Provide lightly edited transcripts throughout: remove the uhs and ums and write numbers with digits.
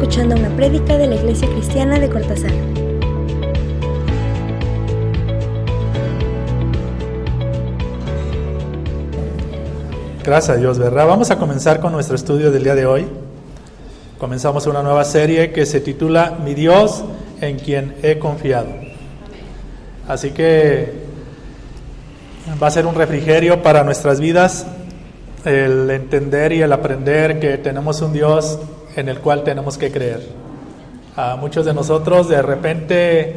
escuchando una prédica de la Iglesia Cristiana de Cortázar. Gracias a Dios, ¿verdad? Vamos a comenzar con nuestro estudio del día de hoy. Comenzamos una nueva serie que se titula Mi Dios en quien he confiado. Así que va a ser un refrigerio para nuestras vidas el entender y el aprender que tenemos un Dios en el cual tenemos que creer. A muchos de nosotros de repente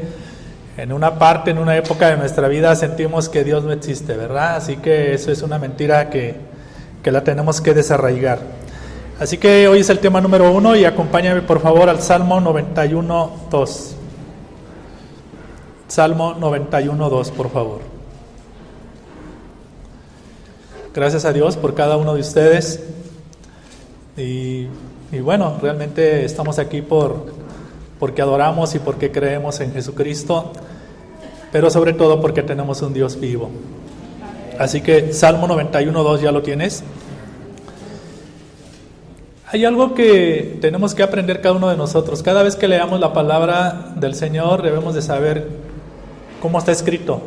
en una parte, en una época de nuestra vida sentimos que Dios no existe, ¿verdad? Así que eso es una mentira que la tenemos que desarraigar. Así que hoy es el tema número 1 y acompáñame por favor al Salmo 91:2. Salmo 91:2, por favor. Gracias a Dios por cada uno de ustedes. Y bueno, realmente estamos aquí porque adoramos y porque creemos en Jesucristo, pero sobre todo porque tenemos un Dios vivo. Así que Salmo 91:2, ¿ya lo tienes? Hay algo que tenemos que aprender cada uno de nosotros. Cada vez que leamos la palabra del Señor debemos de saber cómo está escrito.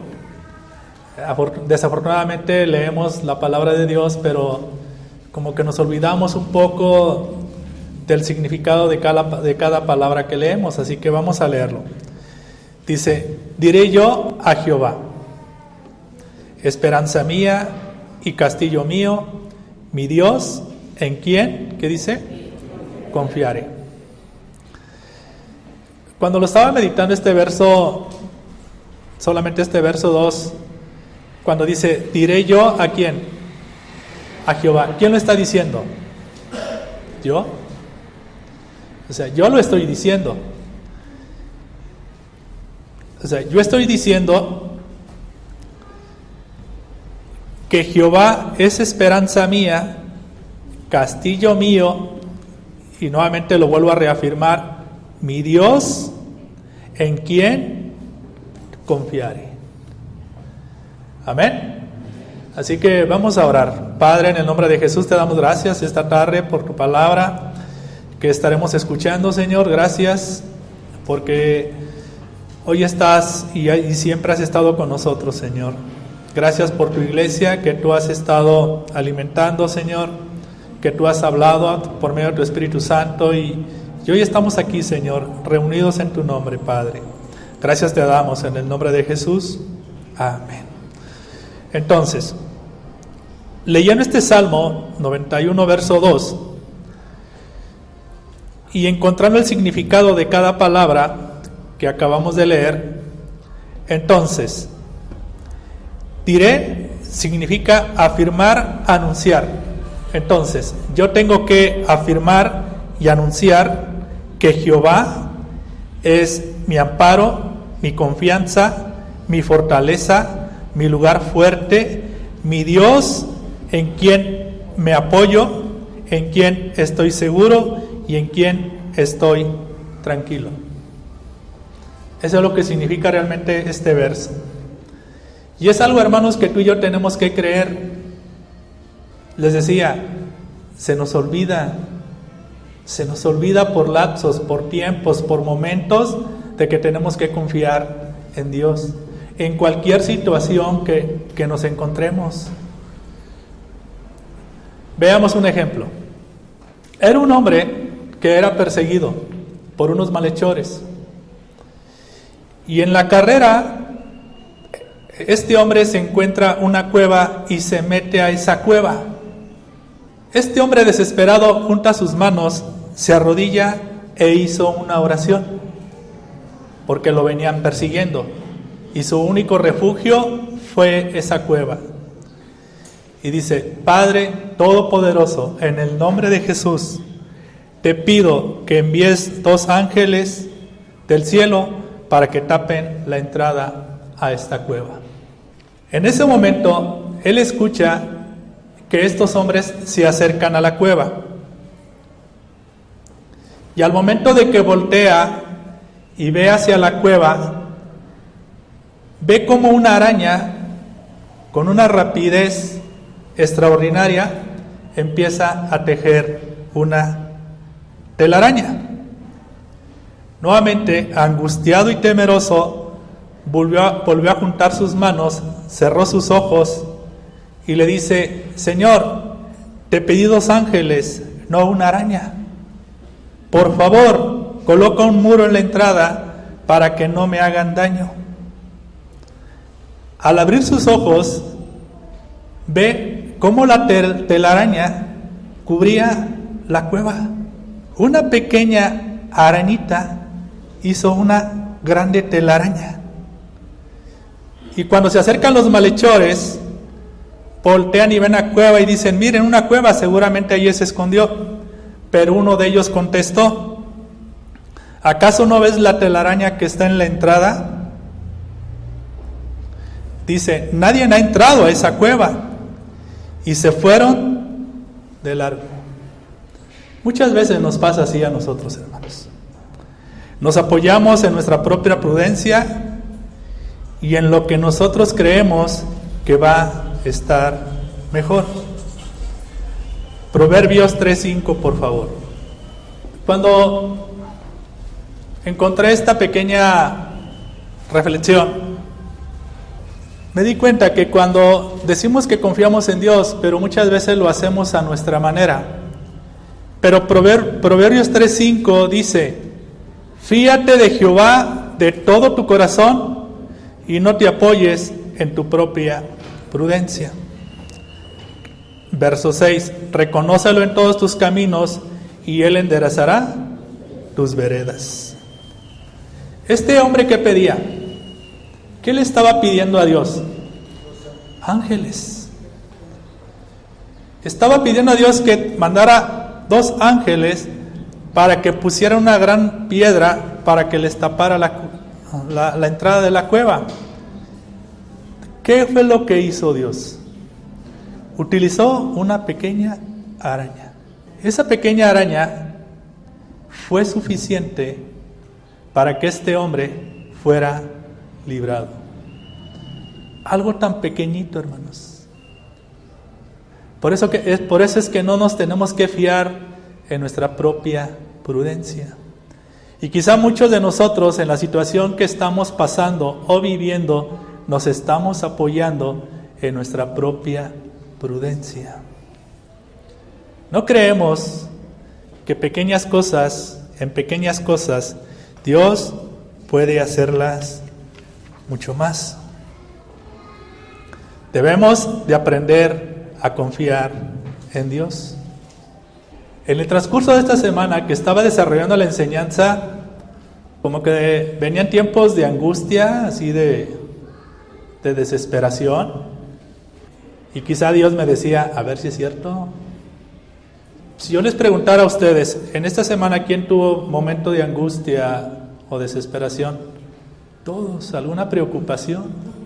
Desafortunadamente leemos la palabra de Dios, pero como que nos olvidamos un poco del significado de cada palabra que leemos, así que vamos a leerlo. Dice: diré yo a Jehová, esperanza mía y castillo mío, mi Dios, en quien, ¿qué dice? Confiaré. Cuando lo estaba meditando este verso, solamente este verso 2, cuando dice, diré yo a quién, a Jehová, ¿quién lo está diciendo? ¿Yo? O sea, yo lo estoy diciendo. O sea, yo estoy diciendo que Jehová es esperanza mía, castillo mío, y nuevamente lo vuelvo a reafirmar, mi Dios en quien confiaré. Amén. Así que vamos a orar. Padre, en el nombre de Jesús te damos gracias esta tarde por tu palabra que estaremos escuchando, Señor. Gracias porque hoy estás y siempre has estado con nosotros, Señor. Gracias por tu iglesia que tú has estado alimentando, Señor, que tú has hablado por medio de tu Espíritu Santo y hoy estamos aquí, Señor, reunidos en tu nombre, Padre. Gracias te damos en el nombre de Jesús. Amén. Entonces, leyendo este Salmo 91, verso 2, y encontrando el significado de cada palabra que acabamos de leer, entonces, diré significa afirmar, anunciar. Entonces, yo tengo que afirmar y anunciar que Jehová es mi amparo, mi confianza, mi fortaleza, mi lugar fuerte, mi Dios en quien me apoyo, en quien estoy seguro y en quien estoy tranquilo. Eso es lo que significa realmente este verso. Y es algo, hermanos, que tú y yo tenemos que creer. Les decía, se nos olvida por lapsos, por tiempos, por momentos de que tenemos que confiar en Dios en cualquier situación que nos encontremos. Veamos un ejemplo. Era un hombre que era perseguido por unos malhechores. Y en la carrera, este hombre se encuentra una cueva y se mete a esa cueva. Este hombre desesperado junta sus manos, se arrodilla e hizo una oración, porque lo venían persiguiendo. Y su único refugio fue esa cueva. Y dice: Padre Todopoderoso, en el nombre de Jesús, te pido que envíes 2 ángeles del cielo para que tapen la entrada a esta cueva. En ese momento, él escucha que estos hombres se acercan a la cueva. Y al momento de que voltea y ve hacia la cueva, ve como una araña, con una rapidez extraordinaria, empieza a tejer una telaraña. Nuevamente, angustiado y temeroso, volvió a juntar sus manos, cerró sus ojos y le dice: Señor, te pedí 2 ángeles, no una araña. Por favor, coloca un muro en la entrada para que no me hagan daño. Al abrir sus ojos, ve cómo la telaraña cubría la cueva. Una pequeña arañita hizo una grande telaraña. Y cuando se acercan los malhechores, voltean y ven la cueva y dicen: miren, una cueva, seguramente allí se escondió. Pero uno de ellos contestó: ¿acaso no ves la telaraña que está en la entrada? Dice: nadie ha entrado a esa cueva. Y se fueron de largo. Muchas veces nos pasa así a nosotros, hermanos. Nos apoyamos en nuestra propia prudencia y en lo que nosotros creemos que va a estar mejor. Proverbios 3:5, por favor. Cuando encontré esta pequeña reflexión, me di cuenta que cuando decimos que confiamos en Dios, pero muchas veces lo hacemos a nuestra manera. Pero Proverbios 3:5 dice: fíate de Jehová de todo tu corazón y no te apoyes en tu propia prudencia. Verso 6: reconócelo en todos tus caminos y Él enderezará tus veredas. Este hombre que pedía, ¿qué le estaba pidiendo a Dios? Ángeles. Estaba pidiendo a Dios que mandara 2 ángeles para que pusiera una gran piedra para que les tapara la entrada de la cueva. ¿Qué fue lo que hizo Dios? Utilizó una pequeña araña. Esa pequeña araña fue suficiente para que este hombre fuera librado. Algo tan pequeñito, hermanos. Por eso es que no nos tenemos que fiar en nuestra propia prudencia. Y quizá muchos de nosotros, en la situación que estamos pasando o viviendo, nos estamos apoyando en nuestra propia prudencia. No creemos que en pequeñas cosas, Dios puede hacerlas mucho más. Debemos de aprender a confiar en Dios. En el transcurso de esta semana que estaba desarrollando la enseñanza, como que venían tiempos de angustia, así de desesperación. Y quizá Dios me decía: a ver si es cierto. Si yo les preguntara a ustedes, en esta semana, ¿quién tuvo momento de angustia o desesperación? Todos, alguna preocupación.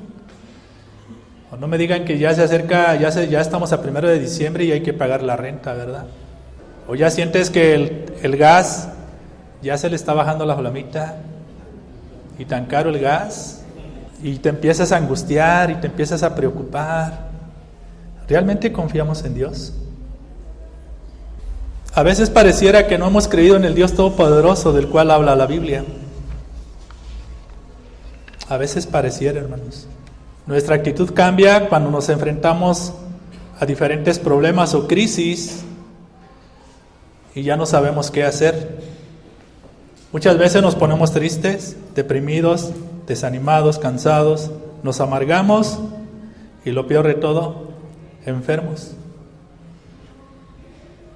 O no me digan que ya se acerca, ya estamos a 1 de diciembre y hay que pagar la renta, ¿verdad? O ya sientes que el gas ya se le está bajando la flamita y tan caro el gas, y te empiezas a angustiar y te empiezas a preocupar. ¿Realmente confiamos en Dios? A veces pareciera que no hemos creído en el Dios Todopoderoso del cual habla la Biblia. A veces pareciera, hermanos. Nuestra actitud cambia cuando nos enfrentamos a diferentes problemas o crisis y ya no sabemos qué hacer. Muchas veces nos ponemos tristes, deprimidos, desanimados, cansados, nos amargamos y lo peor de todo, enfermos.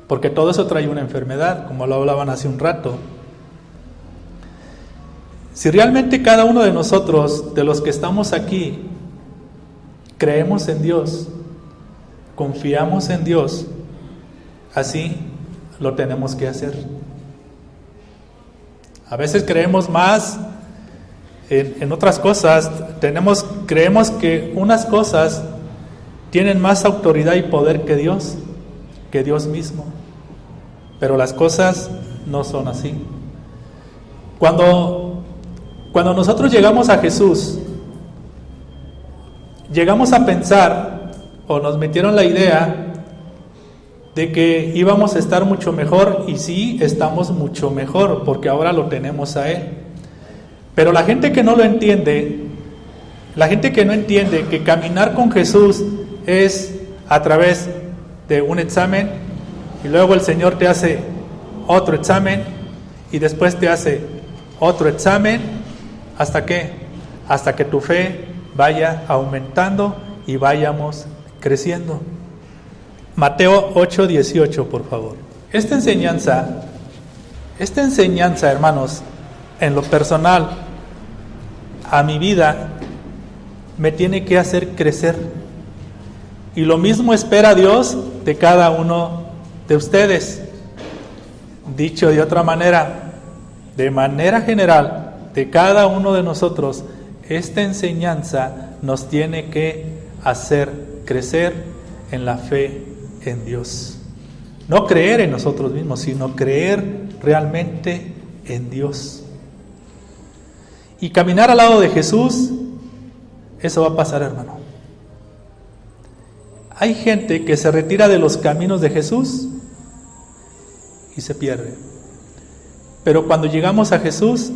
Porque todo eso trae una enfermedad, como lo hablaban hace un rato. Si realmente cada uno de nosotros, de los que estamos aquí, creemos en Dios, confiamos en Dios, así lo tenemos que hacer. A veces creemos más en otras cosas, creemos que unas cosas tienen más autoridad y poder que Dios mismo. Pero las cosas no son así. Cuando nosotros llegamos a Jesús, llegamos a pensar, o nos metieron la idea, de que íbamos a estar mucho mejor, y sí, estamos mucho mejor, porque ahora lo tenemos a Él. Pero la gente que no lo entiende, la gente que no entiende que caminar con Jesús es a través de un examen, y luego el Señor te hace otro examen, y después te hace otro examen, ¿hasta qué? Hasta que tu fe vaya aumentando y vayamos creciendo. Mateo 8:18, por favor. Esta enseñanza, hermanos, en lo personal, a mi vida, me tiene que hacer crecer. Y lo mismo espera Dios de cada uno de ustedes. Dicho de otra manera, de manera general, de cada uno de nosotros, esta enseñanza nos tiene que hacer crecer en la fe en Dios. No creer en nosotros mismos, sino creer realmente en Dios. Y caminar al lado de Jesús, eso va a pasar, hermano. Hay gente que se retira de los caminos de Jesús y se pierde. Pero cuando llegamos a Jesús,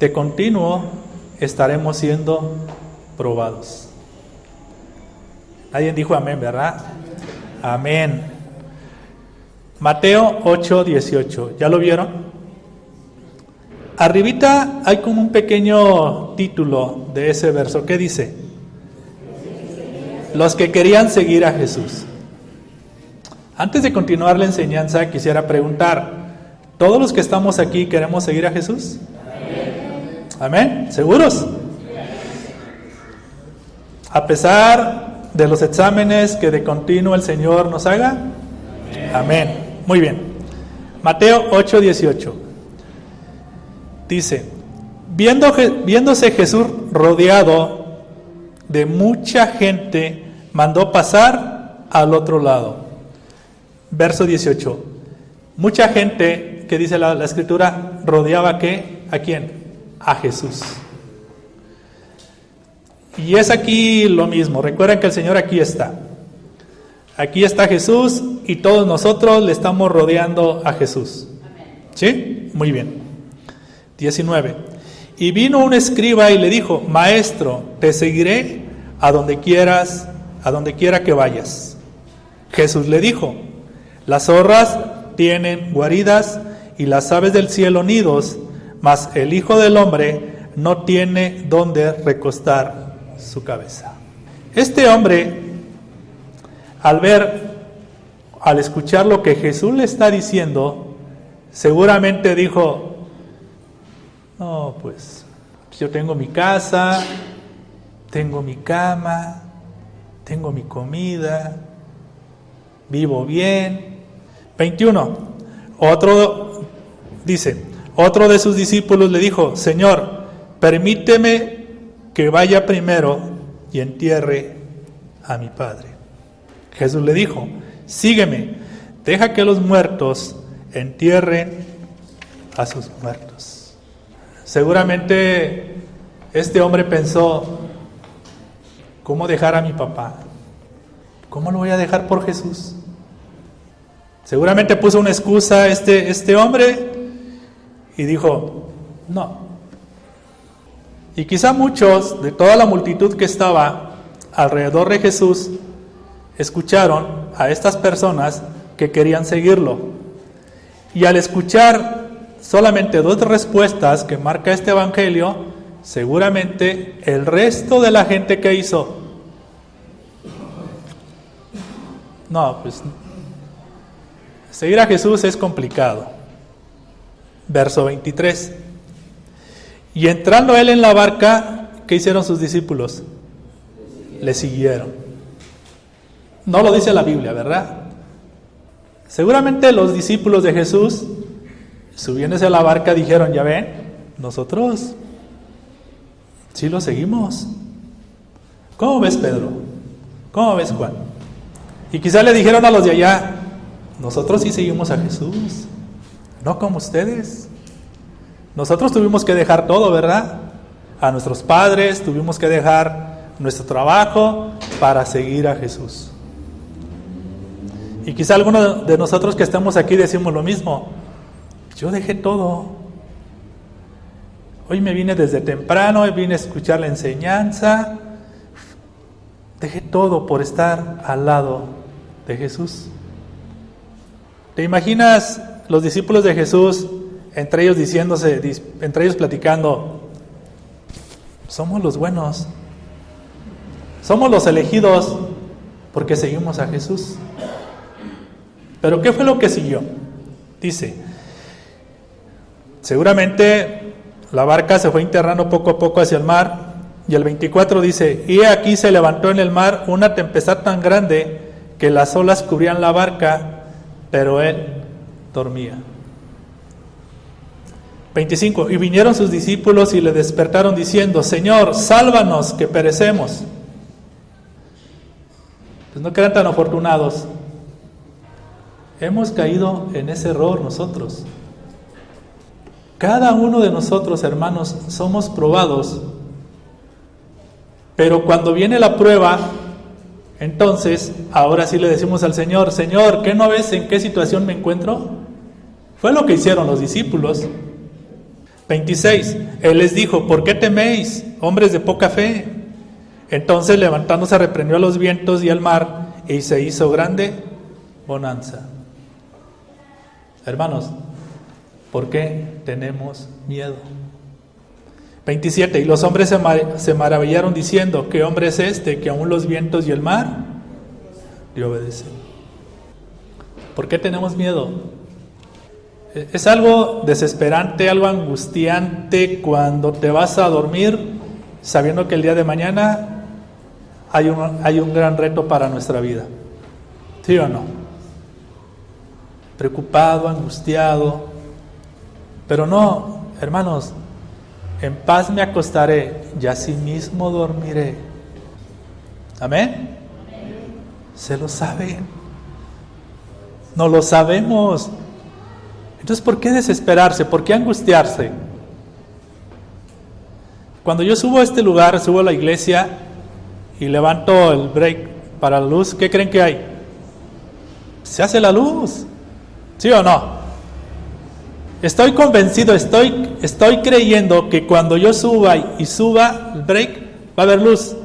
de continuo estaremos siendo probados. Alguien dijo amén, ¿verdad? Amén. Mateo 8:18. ¿Ya lo vieron? Arribita hay como un pequeño título de ese verso. ¿Qué dice? Los que querían seguir a Jesús. Antes de continuar la enseñanza, quisiera preguntar, ¿todos los que estamos aquí queremos seguir a Jesús? ¿Amén? ¿Seguros? A pesar de los exámenes que de continuo el Señor nos haga. Amén. Muy bien. Mateo 8:18. Dice, viéndose Jesús rodeado de mucha gente, mandó pasar al otro lado. Verso 18. Mucha gente, que dice la Escritura, rodeaba ¿qué? ¿A quién? A Jesús. Y es aquí lo mismo. Recuerden que el Señor aquí está. Aquí está Jesús y todos nosotros le estamos rodeando a Jesús. ¿Sí? Muy bien. 19. Y vino un escriba y le dijo, Maestro, te seguiré a donde quiera que vayas. Jesús le dijo, las zorras tienen guaridas y las aves del cielo nidos, mas el Hijo del Hombre no tiene donde recostar su cabeza. Este hombre, al escuchar lo que Jesús le está diciendo, seguramente dijo, no, pues yo tengo mi casa, tengo mi cama, tengo mi comida, vivo bien. 21. Otro de sus discípulos le dijo, Señor, permíteme que vaya primero y entierre a mi padre. Jesús le dijo, sígueme, deja que los muertos entierren a sus muertos. Seguramente este hombre pensó, ¿cómo dejar a mi papá? ¿Cómo lo voy a dejar por Jesús? Seguramente puso una excusa este hombre y dijo, no. Y quizá muchos de toda la multitud que estaba alrededor de Jesús escucharon a estas personas que querían seguirlo. Y al escuchar solamente dos respuestas que marca este evangelio, seguramente el resto de la gente que hizo, no, pues seguir a Jesús es complicado. Verso 23. Y entrando él en la barca, ¿qué hicieron sus discípulos? Le siguieron. No lo dice la Biblia, ¿verdad? Seguramente los discípulos de Jesús, subiéndose a la barca, dijeron, ya ven, nosotros sí lo seguimos. ¿Cómo ves, Pedro? ¿Cómo ves, Juan? Y quizá le dijeron a los de allá, nosotros sí seguimos a Jesús, no como ustedes. Nosotros tuvimos que dejar todo, ¿verdad? A nuestros padres, tuvimos que dejar nuestro trabajo para seguir a Jesús. Y quizá algunos de nosotros que estamos aquí decimos lo mismo. Yo dejé todo. Hoy me vine desde temprano, hoy vine a escuchar la enseñanza. Dejé todo por estar al lado de Jesús. ¿Te imaginas los discípulos de Jesús, entre ellos platicando? Somos los buenos, somos los elegidos porque seguimos a Jesús. Pero ¿qué fue lo que siguió? Dice, seguramente la barca se fue internando poco a poco hacia el mar, y el 24 dice, y aquí se levantó en el mar una tempestad tan grande que las olas cubrían la barca, pero él dormía. 25, y vinieron sus discípulos y le despertaron diciendo, Señor, sálvanos que perecemos. Pues no quedan tan afortunados. Hemos caído en ese error nosotros. Cada uno de nosotros, hermanos, somos probados. Pero cuando viene la prueba, entonces, ahora sí le decimos al Señor, Señor, ¿qué no ves en qué situación me encuentro? Fue lo que hicieron los discípulos. 26, Él les dijo, ¿por qué teméis, hombres de poca fe? Entonces levantándose reprendió a los vientos y al mar, y se hizo grande bonanza. Hermanos, ¿por qué tenemos miedo? 27, y los hombres se maravillaron diciendo, ¿qué hombre es este que aún los vientos y el mar le obedecen? ¿Por qué tenemos miedo? Es algo desesperante, algo angustiante cuando te vas a dormir sabiendo que el día de mañana hay un gran reto para nuestra vida. ¿Sí o no? Preocupado, angustiado. Pero no, hermanos, en paz me acostaré y asimismo dormiré. ¿Amén? ¿Se lo saben? No lo sabemos. Entonces, ¿por qué desesperarse? ¿Por qué angustiarse? Cuando yo subo a este lugar, subo a la iglesia y levanto el break para la luz, ¿qué creen que hay? Se hace la luz. ¿Sí o no? Estoy convencido, estoy creyendo que cuando yo suba el break, va a haber luz.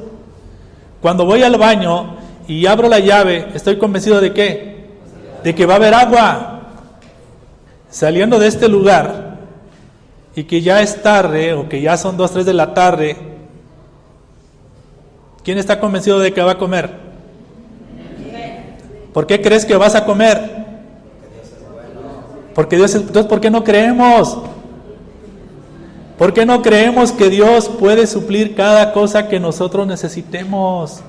Cuando voy al baño y abro la llave, estoy convencido de ¿qué? De que va a haber agua. Saliendo de este lugar y que ya es tarde o que ya son 2, 3 de la tarde, ¿quién está convencido de que va a comer? ¿Por qué crees que vas a comer? Porque Dios es... Entonces, ¿por qué no creemos? ¿Por qué no creemos que Dios puede suplir cada cosa que nosotros necesitemos?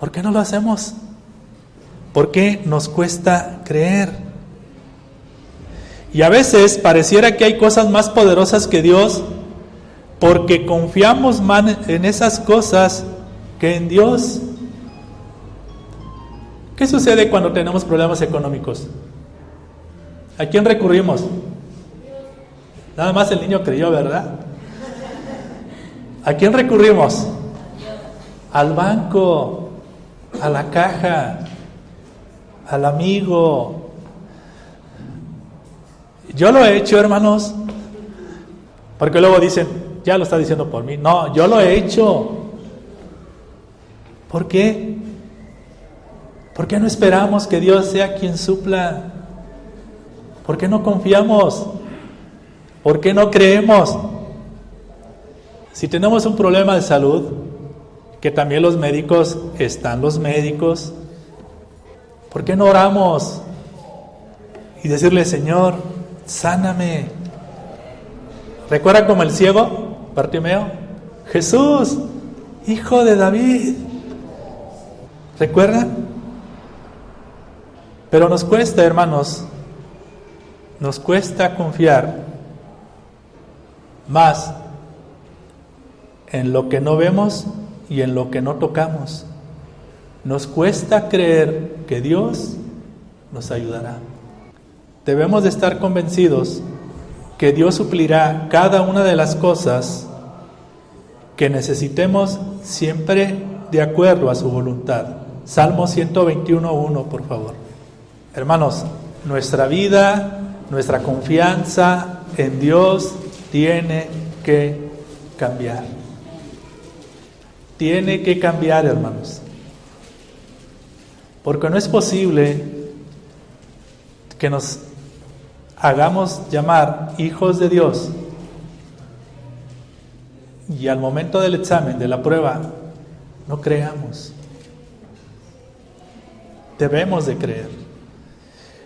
¿Por qué no lo hacemos? ¿Por qué nos cuesta creer? Y a veces pareciera que hay cosas más poderosas que Dios porque confiamos más en esas cosas que en Dios. ¿Qué sucede cuando tenemos problemas económicos? ¿A quién recurrimos? Nada más el niño creyó, ¿verdad? ¿A quién recurrimos? Al banco, a la caja, al amigo. Yo lo he hecho, hermanos, porque luego dicen, ya lo está diciendo por mí. No, yo lo he hecho. ¿Por qué? ¿Por qué no esperamos que Dios sea quien supla? ¿Por qué no confiamos? ¿Por qué no creemos? Si tenemos un problema de salud, que también los médicos, ¿por qué no oramos? Y decirle, Señor, sáname. ¿Recuerdan como el ciego, Bartimeo? Jesús, hijo de David. ¿Recuerdan? Pero nos cuesta, hermanos, nos cuesta confiar más en lo que no vemos y en lo que no tocamos. Nos cuesta creer que Dios nos ayudará. Debemos de estar convencidos que Dios suplirá cada una de las cosas que necesitemos siempre de acuerdo a su voluntad. Salmo 121:1, por favor. Hermanos, nuestra vida, nuestra confianza en Dios tiene que cambiar. Tiene que cambiar, hermanos. Porque no es posible que nos hagamos llamar hijos de Dios y al momento del examen, de la prueba, no creamos. Debemos de creer.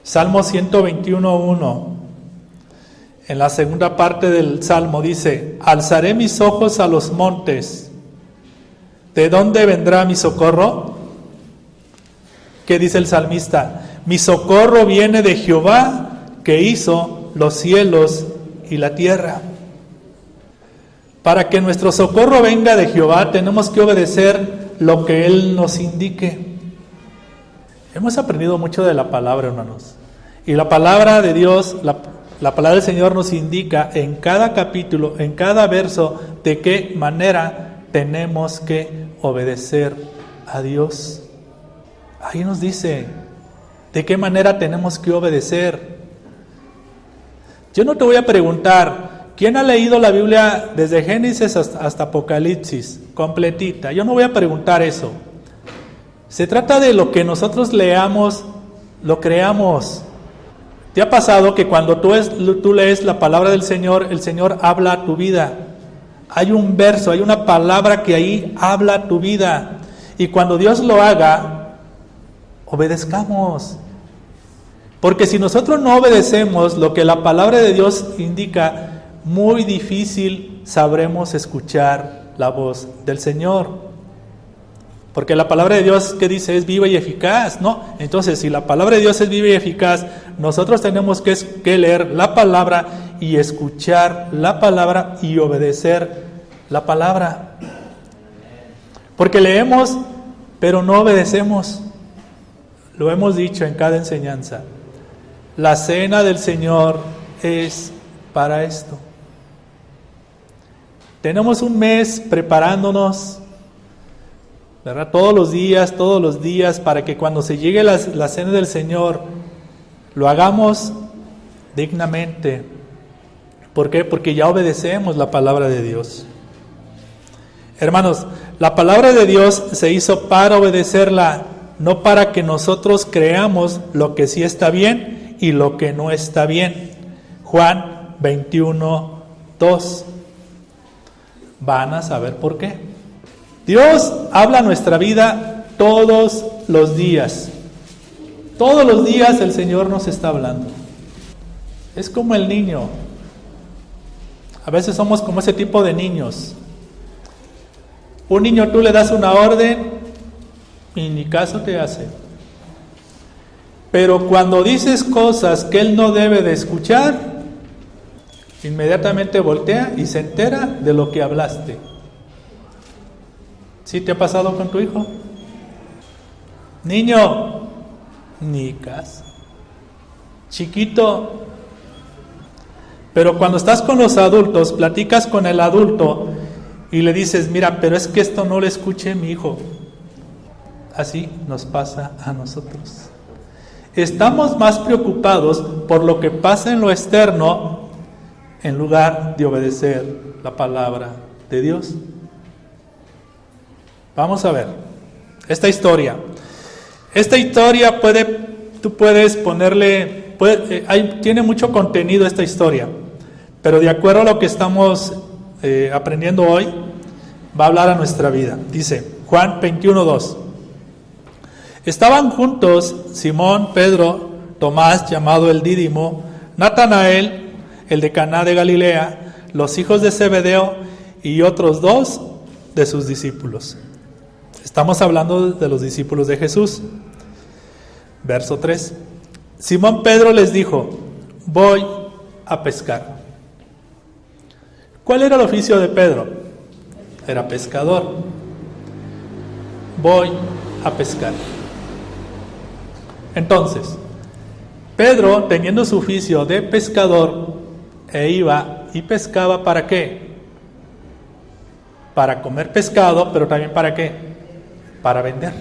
Salmo 121:1, en la segunda parte del Salmo dice: alzaré mis ojos a los montes. ¿De dónde vendrá mi socorro? ¿Qué dice el salmista? Mi socorro viene de Jehová, que hizo los cielos y la tierra. Para que nuestro socorro venga de Jehová, tenemos que obedecer lo que Él nos indique. Hemos aprendido mucho de la palabra, hermanos. Y la palabra de Dios, la palabra del Señor nos indica en cada capítulo, en cada verso, de qué manera tenemos que obedecer a Dios. Ahí nos dice de qué manera tenemos que obedecer. Yo no te voy a preguntar, ¿quién ha leído la Biblia desde Génesis hasta Apocalipsis, completita? Yo no voy a preguntar eso. Se trata de lo que nosotros leamos, lo creamos. ¿Te ha pasado que cuando tú lees la palabra del Señor, el Señor habla a tu vida? Hay un verso, hay una palabra que ahí habla a tu vida. Y cuando Dios lo haga, obedezcamos. Porque si nosotros no obedecemos lo que la palabra de Dios indica, muy difícil sabremos escuchar la voz del Señor. Porque la palabra de Dios, ¿qué dice? Es viva y eficaz, ¿no? Entonces, si la palabra de Dios es viva y eficaz, nosotros tenemos que leer la palabra y escuchar la palabra y obedecer la palabra. Porque leemos, pero no obedecemos. Lo hemos dicho en cada enseñanza. La cena del Señor es para esto. Tenemos un mes preparándonos, ¿verdad? Todos los días, para que cuando se llegue la cena del Señor, lo hagamos dignamente. ¿Por qué? Porque ya obedecemos la palabra de Dios. Hermanos, la palabra de Dios se hizo para obedecerla, no para que nosotros creamos lo que sí está bien y lo que no está bien. Juan 21:2. Van a saber por qué. Dios habla a nuestra vida todos los días. Todos los días el Señor nos está hablando. Es como el niño. A veces somos como ese tipo de niños. Un niño, tú le das una orden y ni caso te hace. Pero cuando dices cosas que él no debe de escuchar, inmediatamente voltea y se entera de lo que hablaste. ¿Sí te ha pasado con tu hijo? Niño, ni caso. Chiquito. Pero cuando estás con los adultos, platicas con el adulto y le dices, mira, pero es que esto no lo escuche mi hijo. Así nos pasa a nosotros. Estamos más preocupados por lo que pasa en lo externo en lugar de obedecer la palabra de Dios. Vamos a ver esta historia. Esta historia tú puedes ponerle, tiene mucho contenido esta historia, pero de acuerdo a lo que estamos aprendiendo hoy, va a hablar a nuestra vida. Dice Juan 21:2. Estaban juntos Simón, Pedro, Tomás, llamado el Dídimo, Natanael, el de Caná de Galilea, los hijos de Zebedeo y otros 2 de sus discípulos. Estamos hablando de los discípulos de Jesús. Verso 3. Simón Pedro les dijo, voy a pescar. ¿Cuál era el oficio de Pedro? Era pescador. Voy a pescar. Entonces, Pedro, teniendo su oficio de pescador, iba y pescaba, ¿para qué? Para comer pescado, pero también ¿para qué? Para vender.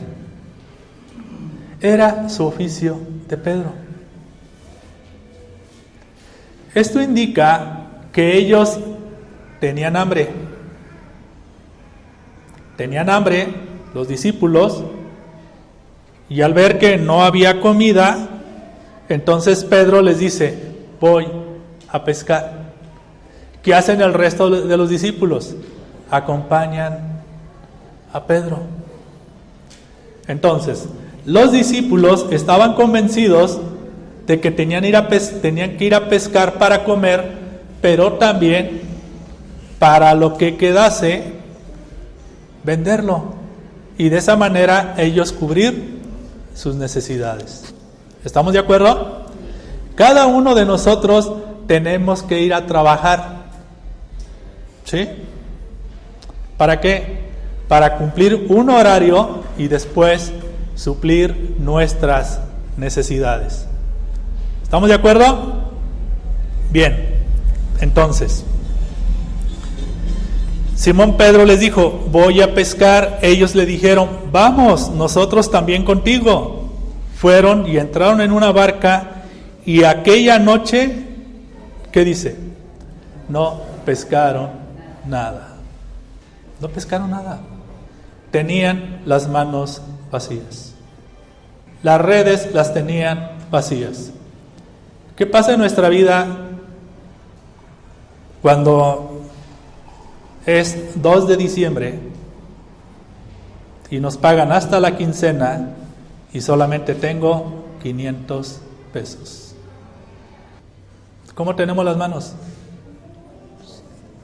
Era su oficio de Pedro. Esto indica que ellos tenían hambre. Tenían hambre los discípulos, y al ver que no había comida, entonces Pedro les dice: voy a pescar. ¿Qué hacen el resto de los discípulos? Acompañan a Pedro. Entonces, los discípulos estaban convencidos de que tenían que ir a pescar para comer, pero también para lo que quedase, venderlo, y de esa manera ellos cubrir sus necesidades. ¿Estamos de acuerdo? Cada uno de nosotros tenemos que ir a trabajar. ¿Sí? ¿Para qué? Para cumplir un horario y después suplir nuestras necesidades. ¿Estamos de acuerdo? Bien, entonces Simón Pedro les dijo: voy a pescar. Ellos le dijeron: vamos, nosotros también contigo. Fueron y entraron en una barca, y aquella noche, ¿qué dice? No pescaron nada. No pescaron nada. Tenían las manos vacías. Las redes las tenían vacías. ¿Qué pasa en nuestra vida cuando es 2 de diciembre y nos pagan hasta la quincena y solamente tengo 500 pesos? ¿Cómo tenemos las manos?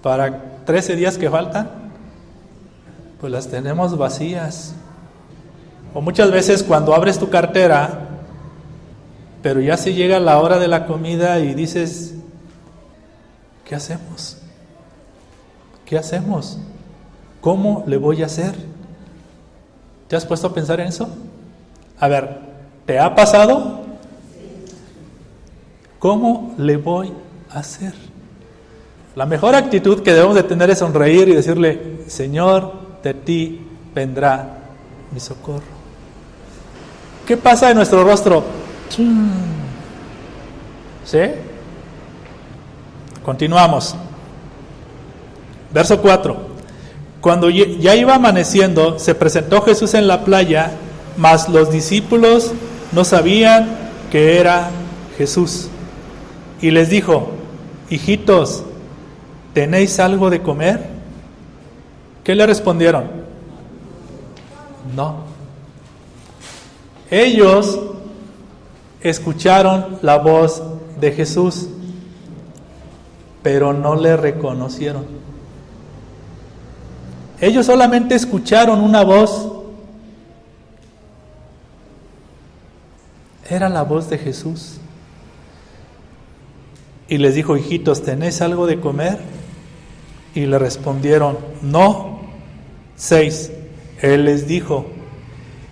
Para 13 días que faltan, pues las tenemos vacías. O muchas veces cuando abres tu cartera, pero ya se llega la hora de la comida y dices: ¿qué hacemos? ¿Qué hacemos? ¿Cómo le voy a hacer? ¿Te has puesto a pensar en eso? A ver, ¿te ha pasado? ¿Cómo le voy a hacer? La mejor actitud que debemos de tener es sonreír y decirle: Señor, de ti vendrá mi socorro. ¿Qué pasa en nuestro rostro? ¿Sí? Continuamos. Verso 4. Cuando ya iba amaneciendo, se presentó Jesús en la playa, mas los discípulos no sabían que era Jesús. Y les dijo: hijitos, ¿tenéis algo de comer? ¿Qué le respondieron? No. Ellos escucharon la voz de Jesús, pero no le reconocieron. Ellos solamente escucharon una voz. Era la voz de Jesús. Y les dijo: hijitos, ¿tenéis algo de comer? Y le respondieron: no. 6. Él les dijo: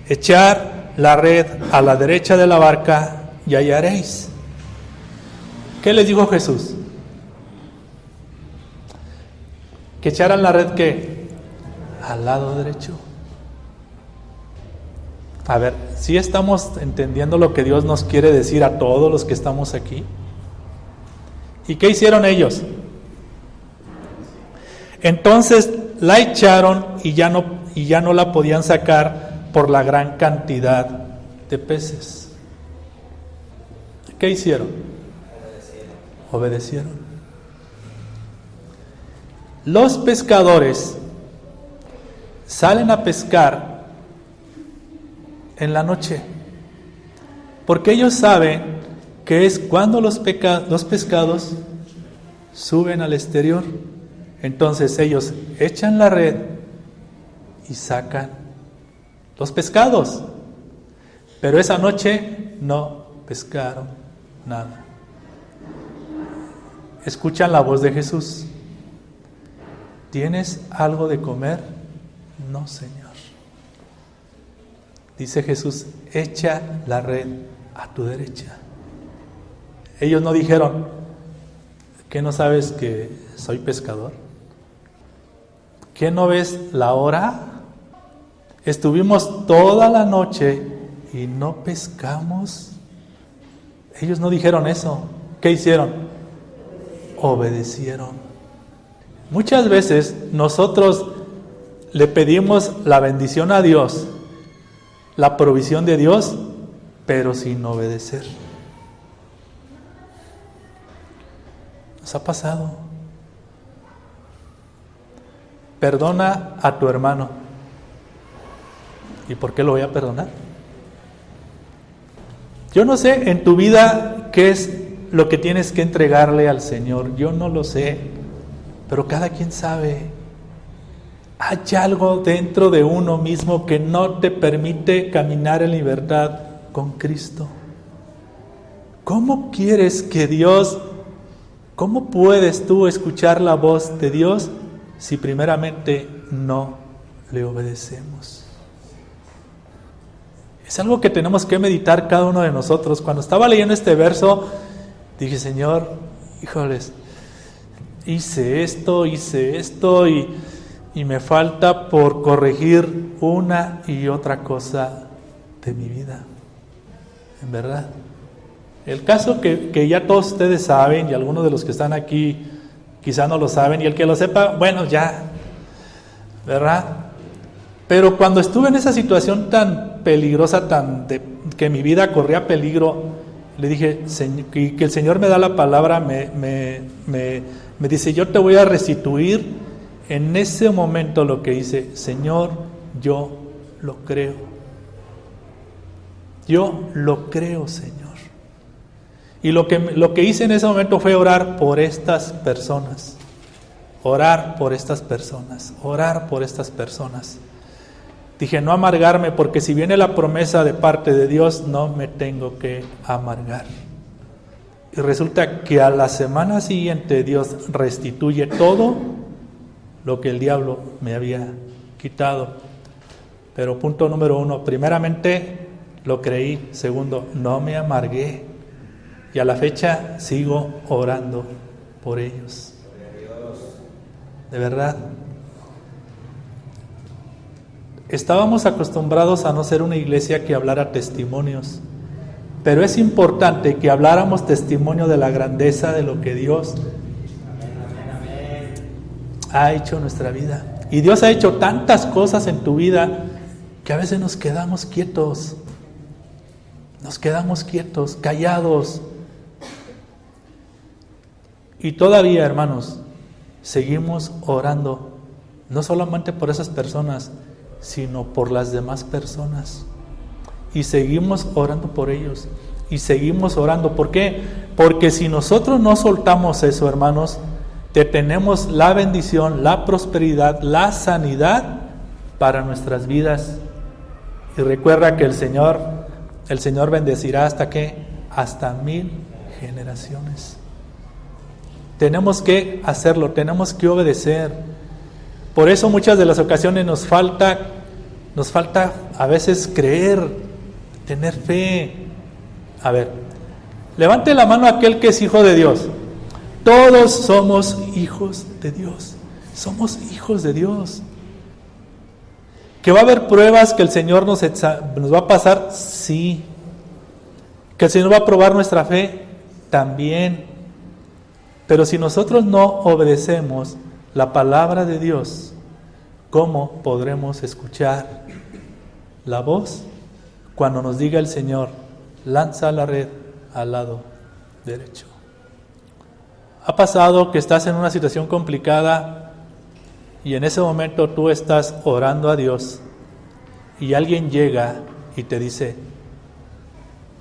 echar la red a la derecha de la barca y hallaréis. ¿Qué les dijo Jesús? Que echaran la red, ¿qué? Al lado derecho. A ver, ¿sí estamos entendiendo lo que Dios nos quiere decir a todos los que estamos aquí? ¿Y qué hicieron ellos? Entonces la echaron y ya no la podían sacar por la gran cantidad de peces. ¿Qué hicieron? Obedecieron. Los pescadores salen a pescar en la noche, porque ellos saben que es cuando los pescados suben al exterior. Entonces ellos echan la red y sacan los pescados, pero esa noche no pescaron nada. Escuchan la voz de Jesús: ¿tienes algo de comer? No, Señor. Dice Jesús: echa la red a tu derecha. Ellos no dijeron: ¿qué no sabes que soy pescador? ¿Qué no ves la hora? Estuvimos toda la noche ¿y no pescamos? Ellos no dijeron eso. ¿Qué hicieron? Obedecieron. Muchas veces nosotros le pedimos la bendición a Dios, la provisión de Dios, pero sin obedecer. Nos ha pasado. Perdona a tu hermano. ¿Y por qué lo voy a perdonar? Yo no sé en tu vida qué es lo que tienes que entregarle al Señor. Yo no lo sé, pero cada quien sabe. Hay algo dentro de uno mismo que no te permite caminar en libertad con Cristo. ¿Cómo quieres que Dios, cómo puedes tú escuchar la voz de Dios si primeramente no le obedecemos? Es algo que tenemos que meditar cada uno de nosotros. Cuando estaba leyendo este verso, dije, Señor, híjoles, hice esto y me falta por corregir una y otra cosa de mi vida. En verdad. El caso que ya todos ustedes saben, y algunos de los que están aquí quizá no lo saben, y el que lo sepa, bueno, ya, ¿verdad? Pero cuando estuve en esa situación tan peligrosa, que mi vida corría peligro, le dije, que el Señor me da la palabra, me dice, yo te voy a restituir en ese momento lo que hice. Señor, yo lo creo. Yo lo creo, Señor. Y lo que hice en ese momento fue orar por estas personas. Orar por estas personas. Orar por estas personas. Dije, no amargarme, porque si viene la promesa de parte de Dios, no me tengo que amargar. Y resulta que a la semana siguiente Dios restituye todo lo que el diablo me había quitado. Pero punto número 1, primeramente lo creí. Segundo, no me amargué. Y a la fecha sigo orando por ellos. De verdad. Estábamos acostumbrados a no ser una iglesia que hablara testimonios, pero es importante que habláramos testimonio de la grandeza de lo que Dios ha hecho en nuestra vida. Y Dios ha hecho tantas cosas en tu vida que a veces nos quedamos quietos, callados. Y todavía, hermanos, seguimos orando, no solamente por esas personas, sino por las demás personas. Y seguimos orando por ellos. Y seguimos orando. ¿Por qué? Porque si nosotros no soltamos eso, hermanos, tenemos la bendición, la prosperidad, la sanidad para nuestras vidas. Y recuerda que el Señor bendecirá ¿hasta qué? Hasta 1000 generaciones. Tenemos que hacerlo, tenemos que obedecer. Por eso muchas de las ocasiones nos falta a veces creer, tener fe. A ver, levante la mano aquel que es hijo de Dios. Todos somos hijos de Dios. Somos hijos de Dios. ¿Que va a haber pruebas que el Señor nos va a pasar? Sí. ¿Que el Señor va a probar nuestra fe? También. Pero si nosotros no obedecemos la palabra de Dios, ¿cómo podremos escuchar la voz cuando nos diga el Señor, lanza la red al lado derecho? ¿Ha pasado que estás en una situación complicada y en ese momento tú estás orando a Dios y alguien llega y te dice,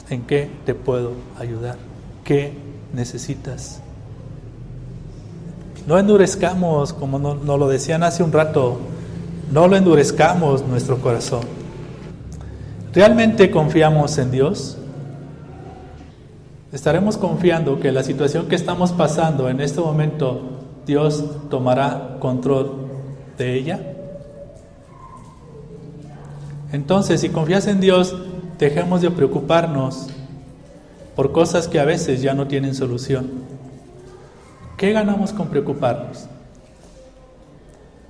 ¿en qué te puedo ayudar? ¿Qué necesitas? No endurezcamos, como nos lo decían hace un rato, no lo endurezcamos nuestro corazón. ¿Realmente confiamos en Dios? ¿Estaremos confiando que la situación que estamos pasando en este momento, Dios tomará control de ella? Entonces, si confías en Dios, dejemos de preocuparnos por cosas que a veces ya no tienen solución. ¿Qué ganamos con preocuparnos?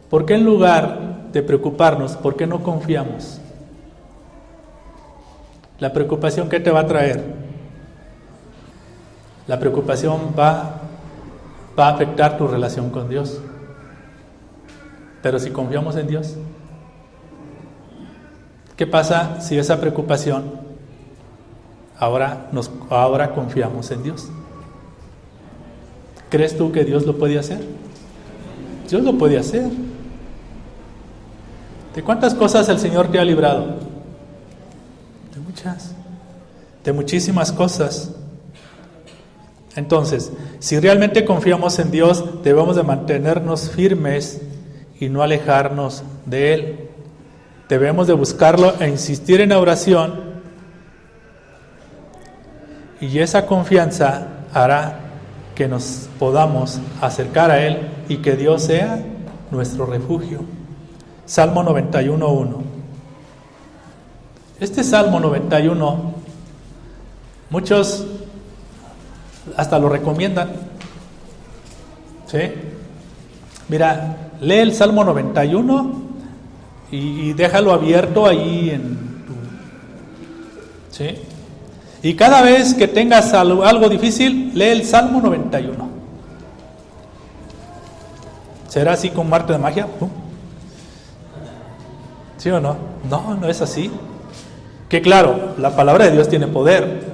¿Por qué en lugar de preocuparnos, por qué no confiamos? ¿La preocupación qué te va a traer? La preocupación va a afectar tu relación con Dios. Pero si confiamos en Dios, ¿qué pasa si esa preocupación ahora confiamos en Dios? ¿Crees tú que Dios lo puede hacer? Dios lo puede hacer. ¿De cuántas cosas el Señor te ha librado? De muchas, de muchísimas cosas. Entonces, si realmente confiamos en Dios, debemos de mantenernos firmes y no alejarnos de Él. Debemos de buscarlo e insistir en la oración, y esa confianza hará que nos podamos acercar a Él y que Dios sea nuestro refugio. Salmo 91:1. Este Salmo 91, muchos hasta lo recomiendan. ¿Sí? Mira, lee el Salmo 91 y déjalo abierto ahí en tu... ¿Sí? Y cada vez que tengas algo difícil, lee el Salmo 91. ¿Será así con arte de magia? ¿Sí o no? No, no es así. Que claro, la palabra de Dios tiene poder.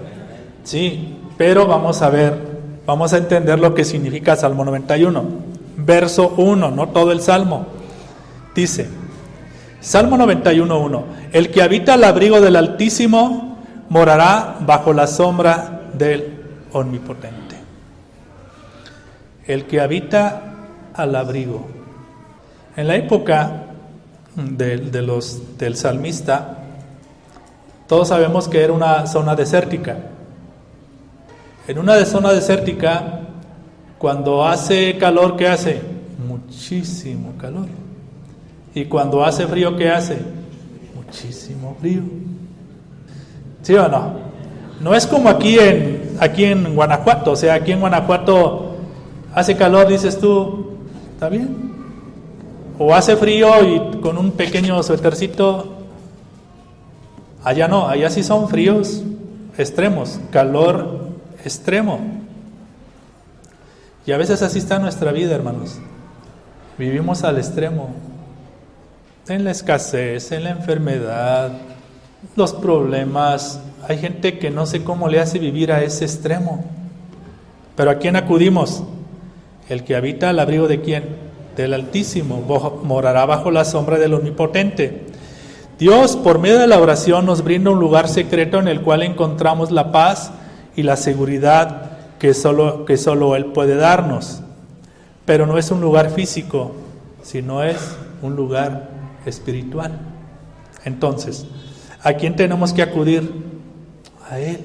Sí, pero vamos a ver, vamos a entender lo que significa Salmo 91. Verso 1, no todo el Salmo. Dice, Salmo 91:1: el que habita al abrigo del Altísimo morará bajo la sombra del Omnipotente. El que habita al abrigo. En la época del salmista, todos sabemos que era una zona desértica. En una zona desértica, cuando hace calor, ¿qué hace? Muchísimo calor. Y cuando hace frío, ¿qué hace? Muchísimo frío. ¿Sí o no? No es como aquí en Guanajuato. O sea, aquí en Guanajuato hace calor, dices tú, ¿está bien? O hace frío y con un pequeño suétercito. Allá no, allá sí son fríos extremos, calor extremo. Y a veces así está nuestra vida, hermanos. Vivimos al extremo, en la escasez, en la enfermedad, los problemas. Hay gente que no sé cómo le hace vivir a ese extremo. Pero ¿a quién acudimos? El que habita al abrigo ¿de quién? Del Altísimo, morará bajo la sombra del Omnipotente. Dios, por medio de la oración, nos brinda un lugar secreto en el cual encontramos la paz y la seguridad que solo Él puede darnos. Pero no es un lugar físico, sino es un lugar espiritual. Entonces, ¿a quién tenemos que acudir? A Él,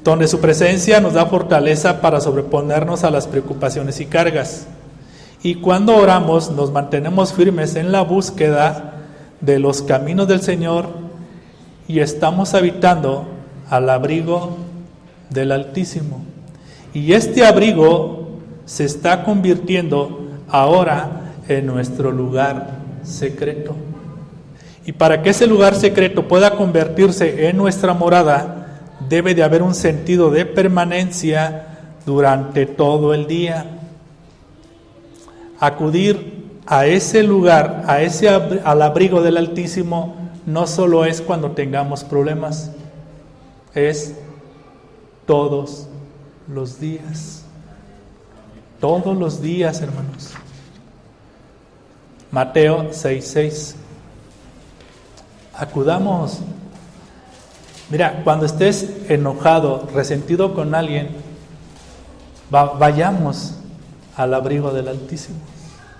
donde su presencia nos da fortaleza para sobreponernos a las preocupaciones y cargas. Y cuando oramos, nos mantenemos firmes en la búsqueda de los caminos del Señor y estamos habitando al abrigo del Altísimo. Y este abrigo se está convirtiendo ahora en nuestro lugar secreto. Y para que ese lugar secreto pueda convertirse en nuestra morada, debe de haber un sentido de permanencia durante todo el día. Acudir a ese lugar, al abrigo del Altísimo, no solo es cuando tengamos problemas, es todos los días. Todos los días, hermanos. Mateo 6:6. Acudamos. Mira, cuando estés enojado, resentido con alguien, vayamos al abrigo del Altísimo.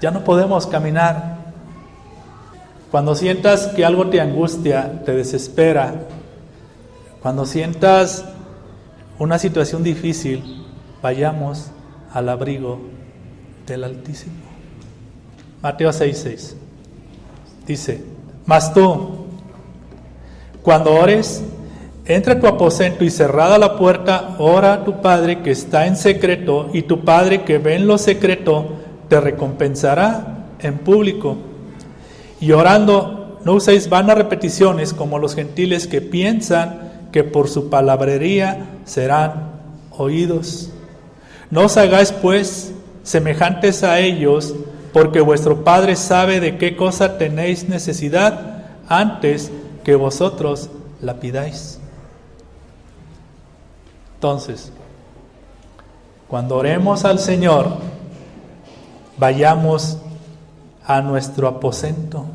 Ya no podemos caminar. Cuando sientas que algo te angustia, te desespera, cuando sientas una situación difícil, vayamos al abrigo del Altísimo. Mateo 6:6 dice: mas tú, cuando ores, entra a tu aposento y cerrada la puerta, ora a tu Padre que está en secreto, y tu Padre que ve en lo secreto te recompensará en público. Y orando, no uséis vanas repeticiones como los gentiles que piensan que por su palabrería serán oídos. No os hagáis pues semejantes a ellos, porque vuestro Padre sabe de qué cosa tenéis necesidad antes que vosotros la pidáis. Entonces, cuando oremos al Señor, vayamos a nuestro aposento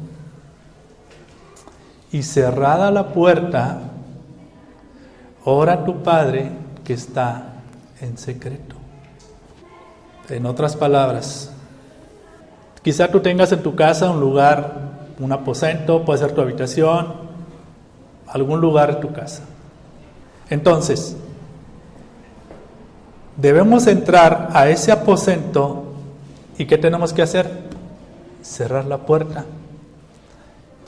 y cerrada la puerta, ora a tu Padre que está en secreto. En otras palabras, quizá tú tengas en tu casa un lugar, un aposento, puede ser tu habitación, algún lugar en tu casa. Entonces, debemos entrar a ese aposento y ¿qué tenemos que hacer? Cerrar la puerta.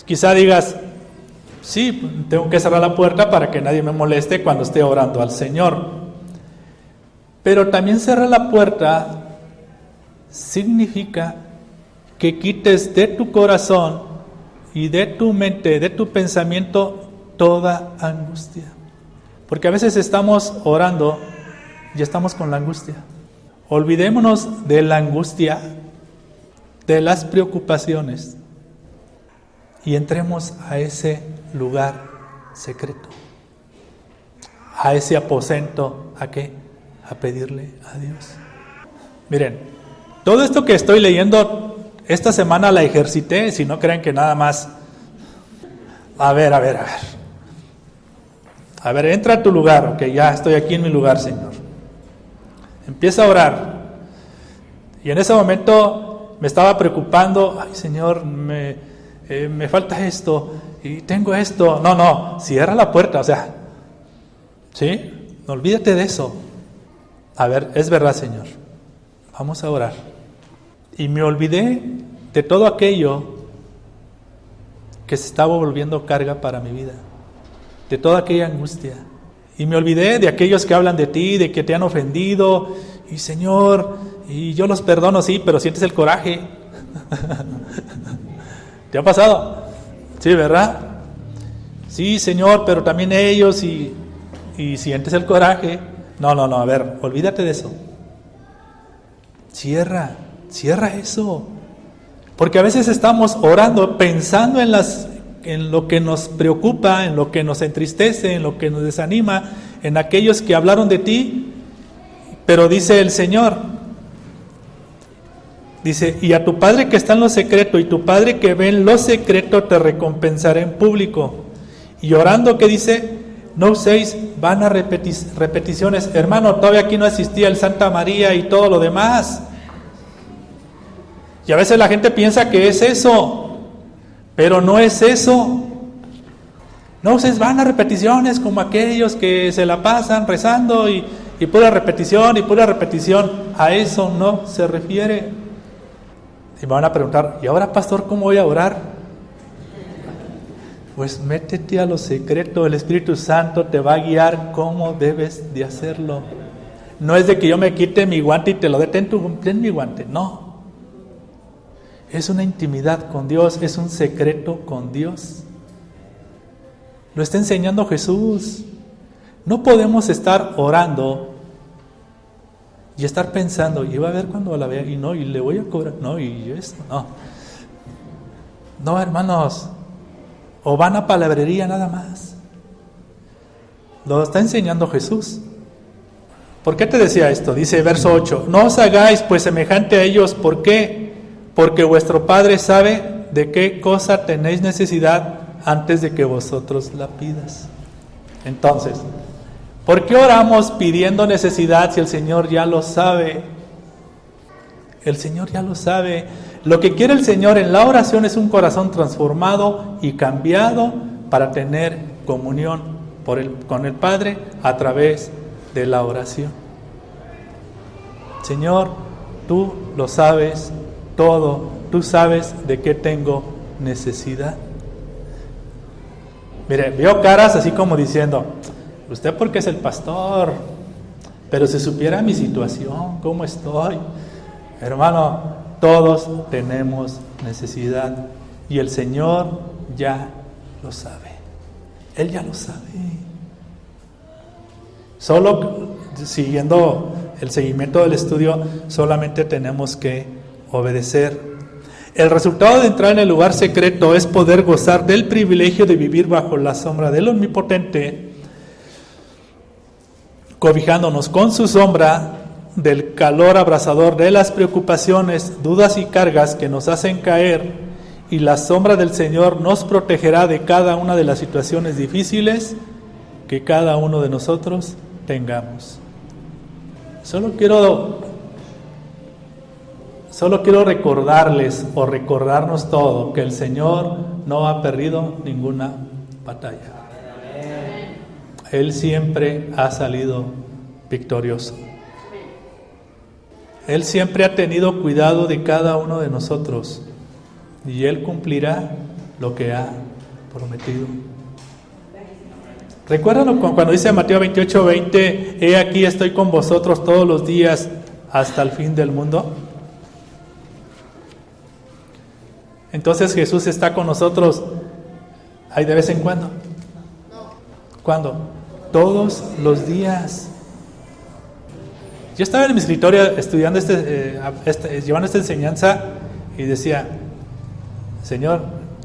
Quizá digas, sí, tengo que cerrar la puerta para que nadie me moleste cuando esté orando al Señor. Pero también cerrar la puerta significa que quites de tu corazón y de tu mente, de tu pensamiento, toda angustia. Porque a veces estamos orando y estamos con la angustia. Olvidémonos de la angustia, de las preocupaciones y entremos a ese lugar secreto, a ese aposento. ¿A qué? A pedirle a Dios. Miren, todo esto que estoy leyendo esta semana la ejercité, si no creen que nada más. A ver, entra a tu lugar, ok, ya estoy aquí en mi lugar, Señor. Empieza a orar. Y en ese momento me estaba preocupando, ay Señor, me falta esto, y tengo esto. No, cierra la puerta, o sea, ¿sí? No olvídate de eso. A ver, es verdad, Señor, vamos a orar. Y me olvidé de todo aquello que se estaba volviendo carga para mi vida, de toda aquella angustia. Y me olvidé de aquellos que hablan de ti, de que te han ofendido, y Señor, y yo los perdono, sí, pero sientes el coraje. ¿Te ha pasado? Sí, ¿verdad? Sí, Señor, pero también ellos, y sientes el coraje. No, a ver, olvídate de eso. Cierra eso. Porque a veces estamos orando pensando en lo que nos preocupa, en lo que nos entristece, en lo que nos desanima, en aquellos que hablaron de ti. Pero dice el Señor, dice, y a tu Padre que está en lo secreto, y tu Padre que ve en lo secreto te recompensará en público. Y orando, ¿qué dice? No uséis vanas repeticiones. Hermano, todavía aquí no existía el Santa María y todo lo demás. Y a veces la gente piensa que es eso, pero no es eso. No uses vanas repeticiones como aquellos que se la pasan rezando y pura repetición. A eso no se refiere. Y me van a preguntar, ¿y ahora, pastor, cómo voy a orar? Pues métete a lo secreto, el Espíritu Santo te va a guiar cómo debes de hacerlo. No es de que yo me quite mi guante y te lo dé, ten mi guante, no. Es una intimidad con Dios, es un secreto con Dios. Lo está enseñando Jesús. No podemos estar orando y estar pensando, y va a ver cuando la vea, y no, y le voy a cobrar, no, y esto, no. No, hermanos, o van a palabrería nada más. Lo está enseñando Jesús. ¿Por qué te decía esto? Dice verso 8, no os hagáis pues semejante a ellos. ¿Por qué? Porque vuestro Padre sabe de qué cosa tenéis necesidad antes de que vosotros la pidas. Entonces, ¿por qué oramos pidiendo necesidad si el Señor ya lo sabe? El Señor ya lo sabe. Lo que quiere el Señor en la oración es un corazón transformado y cambiado para tener comunión con el Padre a través de la oración. Señor, tú lo sabes todo, tú sabes de qué tengo necesidad. Mire, veo caras así como diciendo, usted porque es el pastor, pero si supiera mi situación, cómo estoy. Hermano, todos tenemos necesidad y el Señor ya lo sabe. Él ya lo sabe. Solo siguiendo el seguimiento del estudio, solamente tenemos que obedecer. El resultado de entrar en el lugar secreto es poder gozar del privilegio de vivir bajo la sombra del Omnipotente, cobijándonos con su sombra del calor abrasador de las preocupaciones, dudas y cargas que nos hacen caer, y la sombra del Señor nos protegerá de cada una de las situaciones difíciles que cada uno de nosotros tengamos. Solo quiero recordarles o recordarnos todo que el Señor no ha perdido ninguna batalla. Él siempre ha salido victorioso. Él siempre ha tenido cuidado de cada uno de nosotros y Él cumplirá lo que ha prometido. ¿Recuerdan cuando dice Mateo 28:20, he aquí estoy con vosotros todos los días hasta el fin del mundo? Entonces Jesús está con nosotros ahí de vez en cuando. ¿Cuándo? Todos los días. Yo estaba en mi escritorio estudiando llevando esta enseñanza y decía, Señor,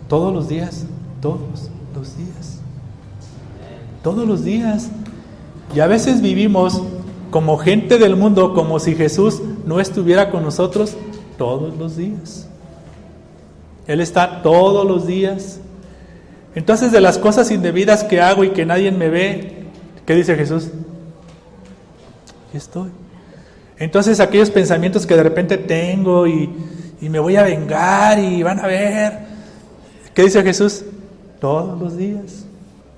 todos los días, todos los días. Y a veces vivimos como gente del mundo, como si Jesús no estuviera con nosotros todos los días. Él está todos los días. Entonces, de las cosas indebidas que hago y que nadie me ve, ¿qué dice Jesús? Aquí estoy. Entonces, aquellos pensamientos que de repente tengo y me voy a vengar y van a ver, ¿qué dice Jesús? Todos los días.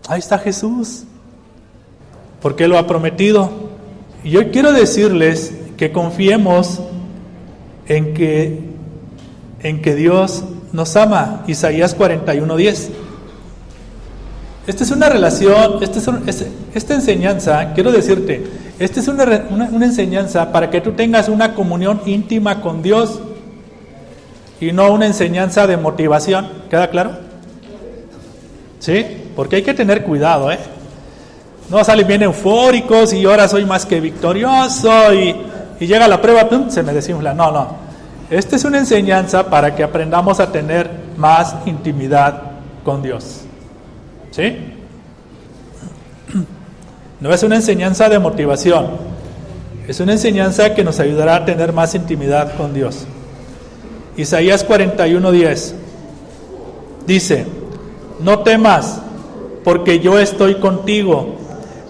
Ahí está Jesús, porque Él lo ha prometido. Y yo quiero decirles que confiemos en que Dios nos ama. Isaías 41:10. Esta es una relación, esta enseñanza, quiero decirte, esta es una enseñanza para que tú tengas una comunión íntima con Dios y no una enseñanza de motivación. ¿Queda claro? ¿Sí? Porque hay que tener cuidado, ¿eh? No salen bien eufóricos y ahora soy más que victorioso y llega la prueba, ¡pum!, se me desinfla. No. Esta es una enseñanza para que aprendamos a tener más intimidad con Dios. ¿Sí? No es una enseñanza de motivación, es una enseñanza que nos ayudará a tener más intimidad con Dios. Isaías 41:10 dice, no temas, porque yo estoy contigo,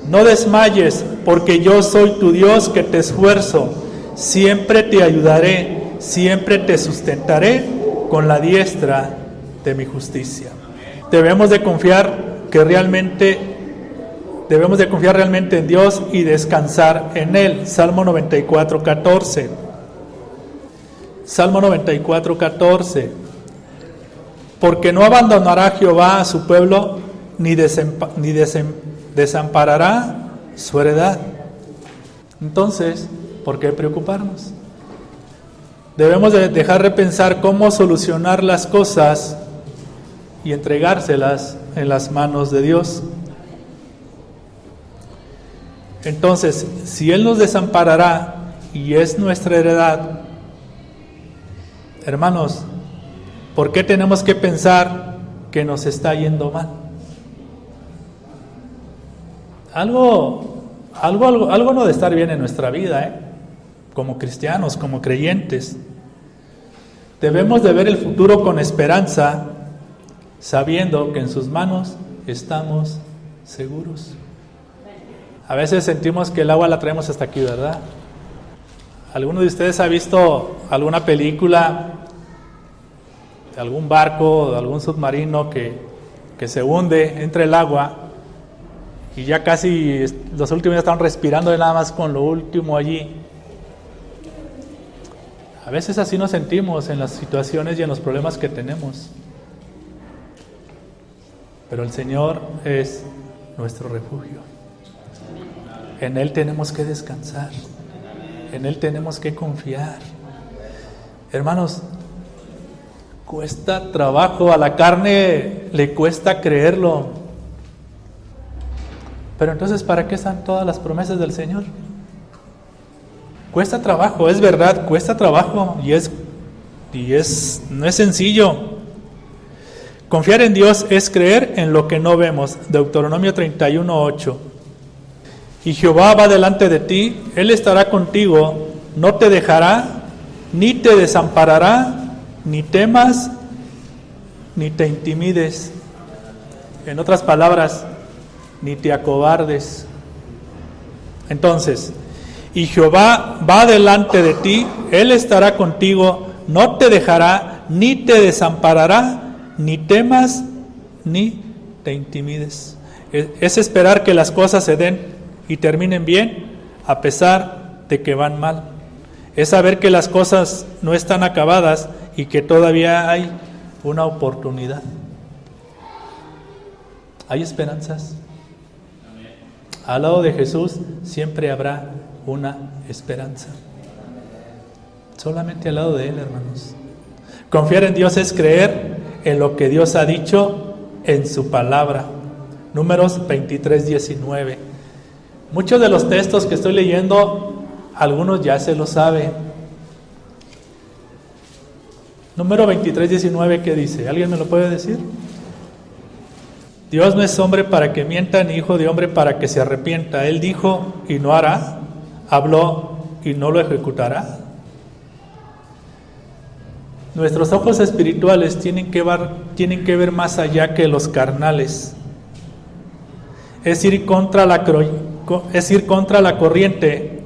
no desmayes, porque yo soy tu Dios que te esfuerzo, siempre te ayudaré, siempre te sustentaré con la diestra de mi justicia. Debemos de confiar realmente en Dios y descansar en Él. Salmo 94:14. Salmo 94:14. Porque no abandonará Jehová a su pueblo, ni desamparará su heredad. Entonces, ¿por qué preocuparnos? Debemos de dejar de pensar cómo solucionar las cosas y entregárselas en las manos de Dios. Entonces, si Él nos desamparará y es nuestra heredad, hermanos, ¿por qué tenemos que pensar que nos está yendo mal? Algo no debe estar bien en nuestra vida, como cristianos, como creyentes. Debemos de ver el futuro con esperanza, sabiendo que en sus manos estamos seguros. A veces sentimos que el agua la traemos hasta aquí, ¿verdad? ¿Alguno de ustedes ha visto alguna película de algún barco, de algún submarino que se hunde entre el agua y ya casi los últimos ya están respirando nada más con lo último allí? A veces así nos sentimos en las situaciones y en los problemas que tenemos. Pero el Señor es nuestro refugio. En Él tenemos que descansar. En Él tenemos que confiar. Hermanos, cuesta trabajo, a la carne le cuesta creerlo. Pero entonces, ¿para qué están todas las promesas del Señor? Cuesta trabajo, es verdad, cuesta trabajo no es sencillo. Confiar en Dios es creer en lo que no vemos. Deuteronomio 31:8. Y Jehová va delante de ti, Él estará contigo, no te dejará, ni te desamparará, ni temas, ni te intimides. En otras palabras, ni te acobardes. Entonces, y Jehová va delante de ti, Él estará contigo, no te dejará, ni te desamparará, ni temas, ni te intimides. Es esperar que las cosas se den y terminen bien, a pesar de que van mal. Es saber que las cosas no están acabadas y que todavía hay una oportunidad. Hay esperanzas. Al lado de Jesús siempre habrá una esperanza. Solamente al lado de Él, hermanos. Confiar en Dios es creer en lo que Dios ha dicho en su palabra. Números 23:19. Muchos de los textos que estoy leyendo, algunos ya se lo saben. Número 23:19, ¿qué dice? ¿Alguien me lo puede decir? Dios no es hombre para que mienta, ni hijo de hombre para que se arrepienta. Él dijo y no hará, habló y no lo ejecutará. Nuestros ojos espirituales tienen que ver más allá que los carnales. Es ir contra la corriente,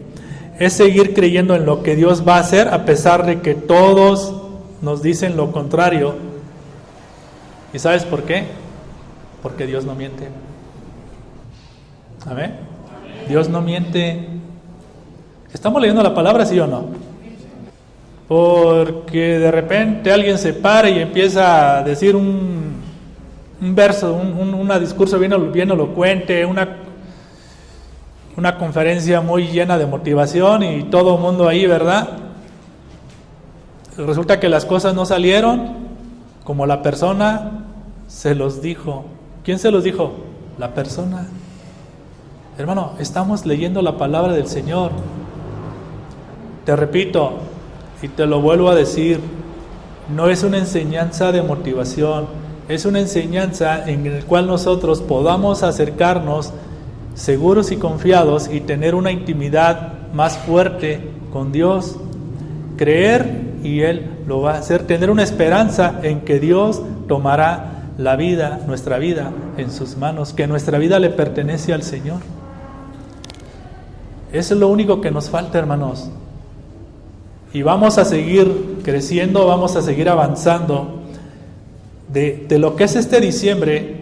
es seguir creyendo en lo que Dios va a hacer a pesar de que todos nos dicen lo contrario. ¿Y sabes por qué? Porque Dios no miente. ¿Amén? Dios no miente. ¿Estamos leyendo la palabra, sí o no? Porque de repente alguien se para y empieza a decir un verso, un discurso bien elocuente, una conferencia muy llena de motivación y todo el mundo ahí, ¿verdad? Resulta que las cosas no salieron como la persona se los dijo. ¿Quién se los dijo? La persona. Hermano, estamos leyendo la palabra del Señor. Te repito y te lo vuelvo a decir, no es una enseñanza de motivación, es una enseñanza en la cual nosotros podamos acercarnos seguros y confiados y tener una intimidad más fuerte con Dios, creer y Él lo va a hacer, tener una esperanza en que Dios tomará la vida, nuestra vida en sus manos, que nuestra vida le pertenece al Señor. Eso es lo único que nos falta, hermanos. Y vamos a seguir creciendo, vamos a seguir avanzando. De lo que es este diciembre,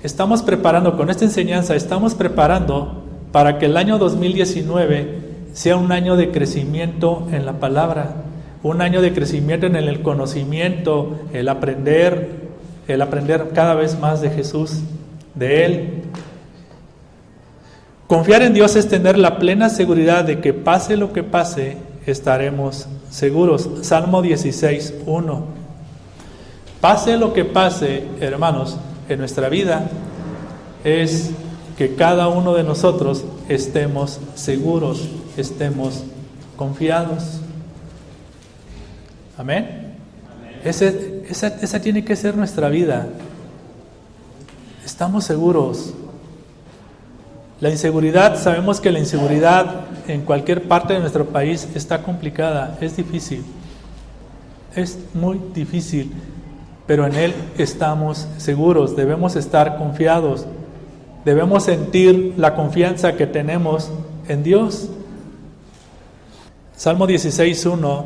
estamos preparando, con esta enseñanza, estamos preparando para que el año 2019 sea un año de crecimiento en la palabra, un año de crecimiento en el conocimiento, el aprender cada vez más de Jesús, de Él. Confiar en Dios es tener la plena seguridad de que pase lo que pase, estaremos seguros. Salmo 16:1. Pase lo que pase, hermanos, en nuestra vida, es que cada uno de nosotros estemos seguros, estemos confiados. Amén. Esa tiene que ser nuestra vida. Estamos seguros. La inseguridad, sabemos que la inseguridad en cualquier parte de nuestro país está complicada, es difícil. Es muy difícil, pero en Él estamos seguros, debemos estar confiados, debemos sentir la confianza que tenemos en Dios. Salmo 16:1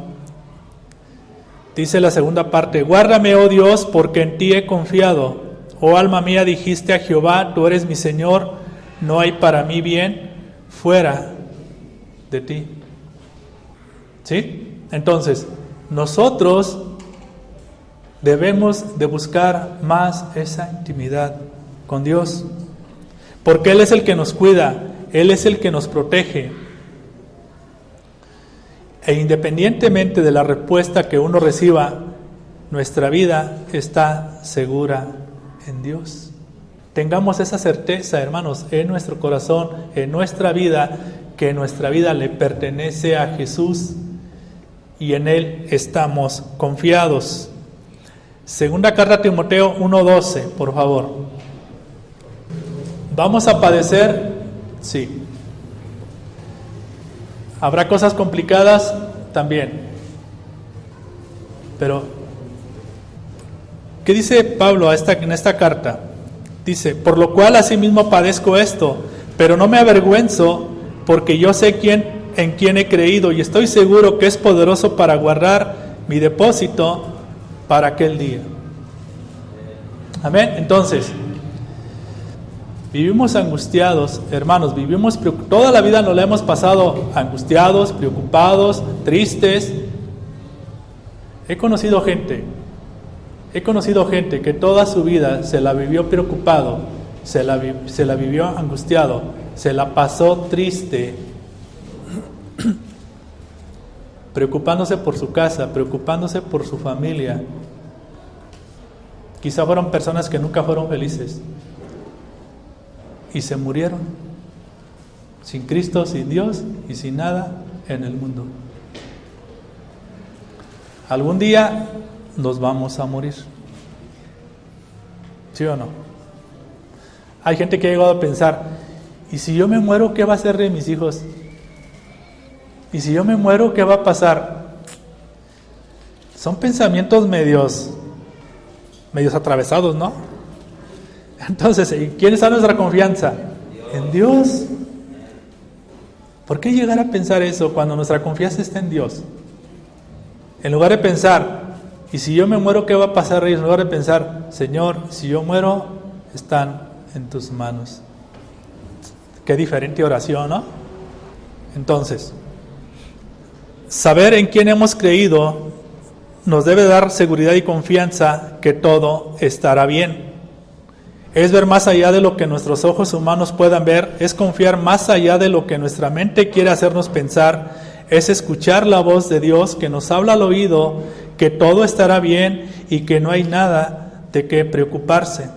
dice la segunda parte: guárdame, oh Dios, porque en ti he confiado. Oh alma mía, dijiste a Jehová, tú eres mi Señor, no hay para mí bien fuera de ti. ¿Sí? Entonces, nosotros debemos de buscar más esa intimidad con Dios, porque Él es el que nos cuida, Él es el que nos protege. E independientemente de la respuesta que uno reciba, nuestra vida está segura en Dios. tengamos esa certeza, hermanos, en nuestro corazón, en nuestra vida, que nuestra vida le pertenece a Jesús y en Él estamos confiados. Segunda carta a Timoteo 1:12, por favor. ¿Vamos a padecer? Sí. ¿Habrá cosas complicadas? También. Pero, ¿qué dice Pablo en esta carta? Dice, por lo cual asimismo padezco esto, pero no me avergüenzo, porque yo sé en quién he creído y estoy seguro que es poderoso para guardar mi depósito para aquel día. Amén. Entonces, vivimos angustiados, hermanos, toda la vida nos la hemos pasado angustiados, preocupados, tristes. He conocido gente que toda su vida se la vivió preocupado, se la vivió angustiado, se la pasó triste, preocupándose por su casa, preocupándose por su familia. Quizá fueron personas que nunca fueron felices y se murieron sin Cristo, sin Dios y sin nada en el mundo. Algún día nos vamos a morir. ¿Sí o no? Hay gente que ha llegado a pensar, ¿y si yo me muero, qué va a ser de mis hijos? ¿Y si yo me muero, qué va a pasar? Son pensamientos medios atravesados, ¿no? Entonces, ¿en quién está nuestra confianza? En Dios. ¿Por qué llegar a pensar eso cuando nuestra confianza está en Dios? En lugar de pensar, ¿y si yo me muero, qué va a pasar? En lugar de pensar, Señor, si yo muero, están en tus manos. Qué diferente oración, ¿no? Entonces, saber en quién hemos creído nos debe dar seguridad y confianza que todo estará bien. Es ver más allá de lo que nuestros ojos humanos puedan ver, es confiar más allá de lo que nuestra mente quiere hacernos pensar, es escuchar la voz de Dios que nos habla al oído, que todo estará bien y que no hay nada de qué preocuparse.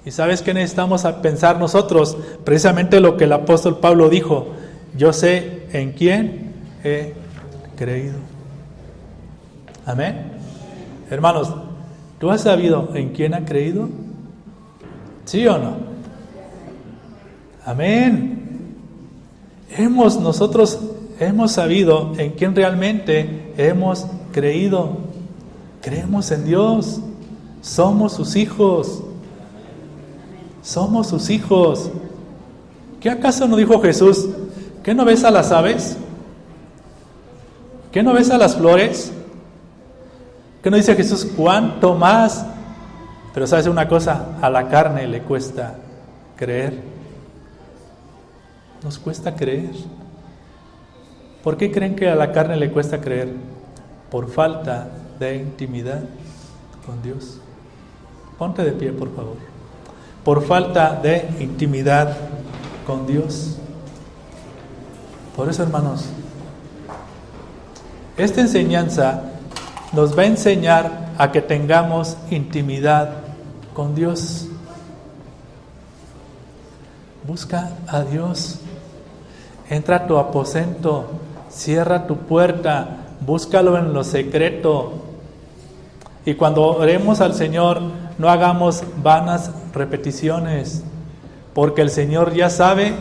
¿Y sabes qué necesitamos pensar nosotros? Precisamente lo que el apóstol Pablo dijo, yo sé en quién he creído. Amén. Hermanos, ¿tú has sabido en quién ha creído? ¿Sí o no? Amén. Nosotros hemos sabido en quién realmente hemos creído. Creemos en Dios. Somos sus hijos. Somos sus hijos. ¿Qué acaso no dijo Jesús? ¿Qué no ves a las aves? ¿Qué no ves a las flores? ¿Qué no dice Jesús? ¿Cuánto más? Pero ¿sabes una cosa? A la carne le cuesta creer. Nos cuesta creer. ¿Por qué creen que a la carne le cuesta creer? Por falta de intimidad con Dios. Ponte de pie, por favor. Por falta de intimidad con Dios. Por eso, hermanos, esta enseñanza nos va a enseñar a que tengamos intimidad con Dios. Busca a Dios. Entra a tu aposento, cierra tu puerta, búscalo en lo secreto. Y cuando oremos al Señor, no hagamos vanas repeticiones, porque el Señor ya sabe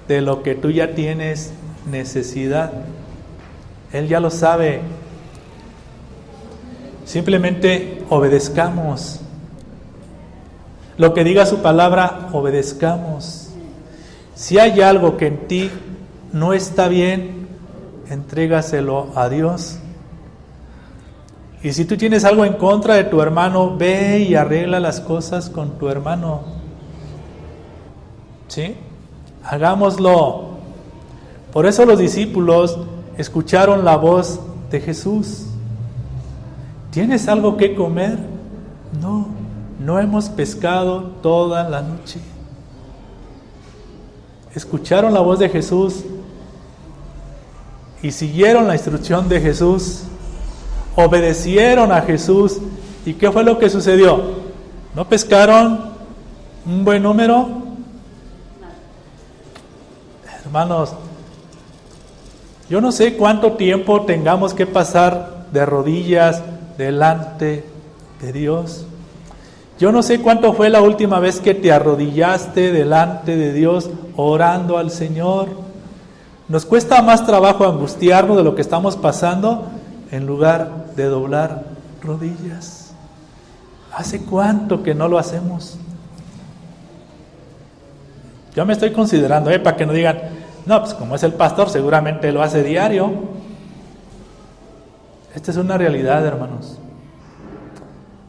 de lo que tú ya tienes necesidad. Él ya lo sabe. Simplemente obedezcamos. Lo que diga su palabra, obedezcamos. Si hay algo que en ti no está bien, entrégaselo a Dios. Y si tú tienes algo en contra de tu hermano, ve y arregla las cosas con tu hermano. ¿Sí? Hagámoslo. Por eso los discípulos escucharon la voz de Jesús. ¿Tienes algo que comer? No hemos pescado toda la noche. Escucharon la voz de Jesús y siguieron la instrucción de Jesús, obedecieron a Jesús. ¿Y qué fue lo que sucedió? ¿No pescaron un buen número? Hermanos, yo no sé cuánto tiempo tengamos que pasar de rodillas delante de Dios. Yo no sé cuánto fue la última vez que te arrodillaste delante de Dios orando al Señor. Nos cuesta más trabajo angustiarnos de lo que estamos pasando en lugar de doblar rodillas. ¿Hace cuánto que no lo hacemos? Yo me estoy considerando, para que no digan, no, pues como es el pastor, seguramente lo hace diario. Esta es una realidad, hermanos.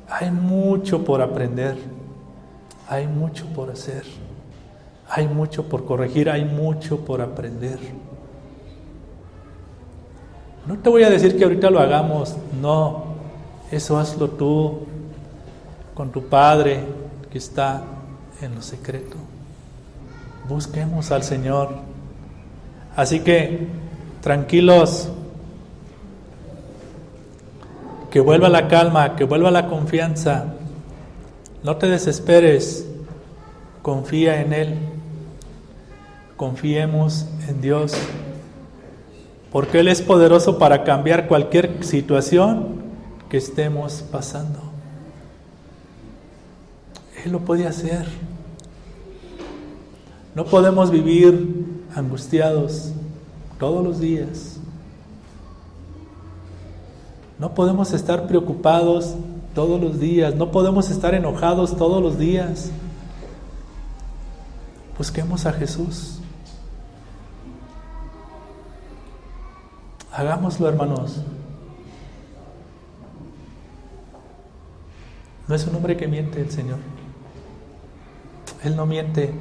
Hay mucho por aprender, hay mucho por hacer, hay mucho por corregir, hay mucho por aprender. No te voy a decir que ahorita lo hagamos, no, eso hazlo tú con tu Padre que está en lo secreto. Busquemos al Señor. Así que, tranquilos, que vuelva la calma, que vuelva la confianza. No te desesperes, confía en Él. Confiemos en Dios, porque Él es poderoso para cambiar cualquier situación que estemos pasando. Él lo puede hacer. No podemos vivir angustiados todos los días. No podemos estar preocupados todos los días. No podemos estar enojados todos los días. Busquemos a Jesús. Hagámoslo, hermanos. No es un hombre que miente el Señor. Él no miente.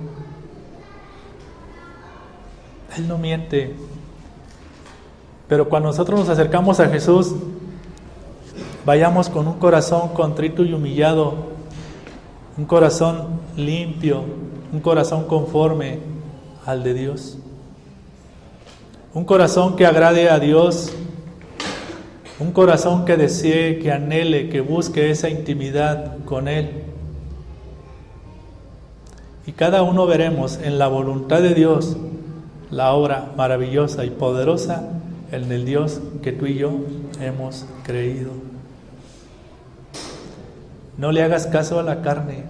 Él no miente. Pero cuando nosotros nos acercamos a Jesús, vayamos con un corazón contrito y humillado, un corazón limpio, un corazón conforme al de Dios. Un corazón que agrade a Dios, un corazón que desee, que anhele, que busque esa intimidad con Él. Y cada uno veremos en la voluntad de Dios la obra maravillosa y poderosa en el Dios que tú y yo hemos creído. No le hagas caso a la carne.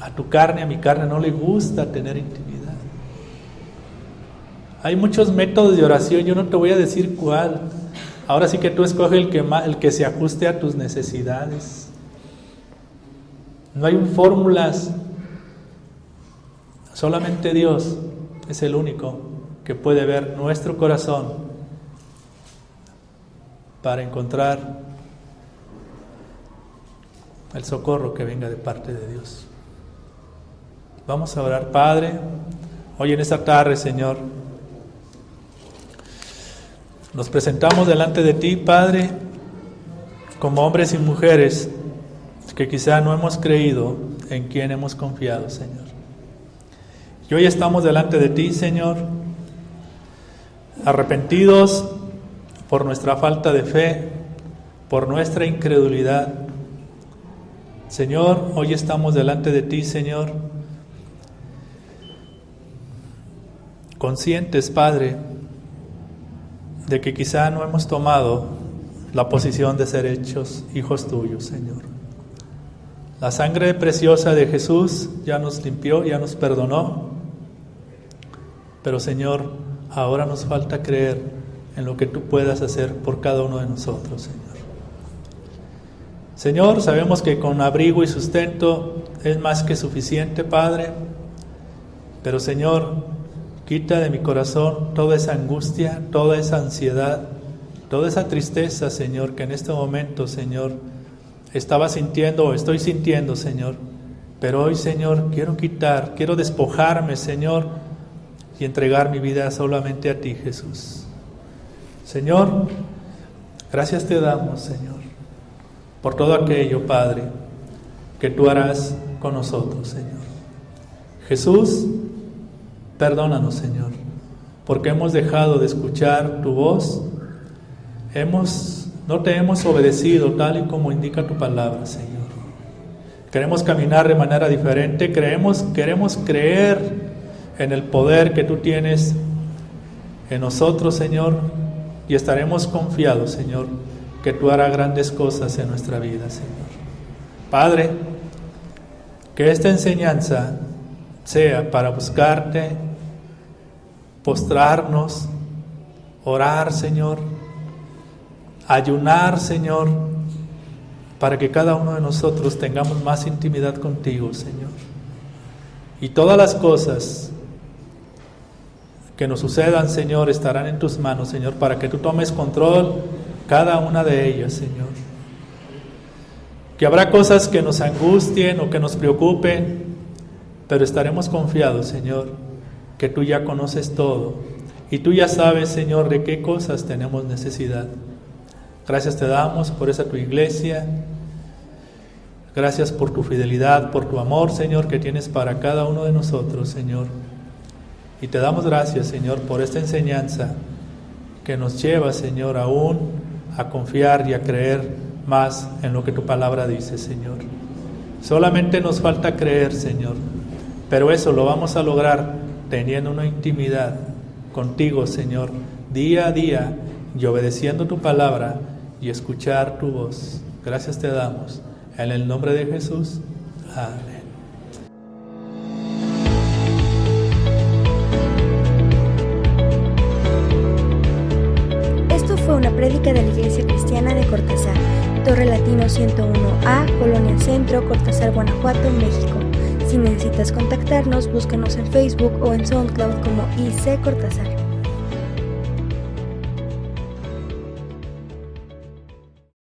A tu carne, a mi carne no le gusta tener intimidad. Hay muchos métodos de oración, yo no te voy a decir cuál. Ahora sí que tú escoge el que se ajuste a tus necesidades. No hay fórmulas. Solamente Dios es el único que puede ver nuestro corazón para encontrar el socorro que venga de parte de Dios. Vamos a orar. Padre, hoy en esta tarde, Señor, nos presentamos delante de ti, Padre, como hombres y mujeres que quizá no hemos creído en quien hemos confiado, Señor. Y hoy estamos delante de ti, Señor, arrepentidos por nuestra falta de fe, por nuestra incredulidad. Señor, hoy estamos delante de ti, Señor, conscientes, Padre, de que quizá no hemos tomado la posición de ser hechos hijos tuyos, Señor. La sangre preciosa de Jesús ya nos limpió, ya nos perdonó. Pero, Señor, ahora nos falta creer en lo que tú puedas hacer por cada uno de nosotros, Señor. Señor, sabemos que con abrigo y sustento es más que suficiente, Padre. Pero, Señor, quita de mi corazón toda esa angustia, toda esa ansiedad, toda esa tristeza, Señor, que en este momento, Señor, estaba sintiendo o estoy sintiendo, Señor. Pero hoy, Señor, quiero despojarme, Señor, y entregar mi vida solamente a ti, Jesús. Señor, gracias te damos, Señor, por todo aquello, Padre, que tú harás con nosotros, Señor. Jesús, perdónanos, Señor, porque hemos dejado de escuchar tu voz, no te hemos obedecido tal y como indica tu palabra, Señor. Queremos caminar de manera diferente, queremos creer en el poder que tú tienes en nosotros, Señor, y estaremos confiados, Señor, que tú harás grandes cosas en nuestra vida, Señor. Padre, que esta enseñanza sea para buscarte, postrarnos, orar, Señor, ayunar, Señor, para que cada uno de nosotros tengamos más intimidad contigo, Señor. Y todas las cosas que nos sucedan, Señor, estarán en tus manos, Señor, para que tú tomes control cada una de ellas, Señor. Que habrá cosas que nos angustien o que nos preocupen, pero estaremos confiados, Señor, que tú ya conoces todo y tú ya sabes, Señor, de qué cosas tenemos necesidad. Gracias te damos por esa tu iglesia. Gracias por tu fidelidad, por tu amor, Señor, que tienes para cada uno de nosotros, Señor. Y te damos gracias, Señor, por esta enseñanza que nos lleva, Señor, aún a confiar y a creer más en lo que tu palabra dice, Señor. Solamente nos falta creer, Señor, pero eso lo vamos a lograr teniendo una intimidad contigo, Señor, día a día, y obedeciendo tu palabra y escuchar tu voz. Gracias te damos. En el nombre de Jesús. Amén. Esto fue una prédica de la Iglesia Cristiana de Cortázar, Torre Latino 101A, Colonia Centro, Cortázar, Guanajuato, México. Si necesitas contactarnos, búscanos en Facebook o en SoundCloud como IC Cortázar.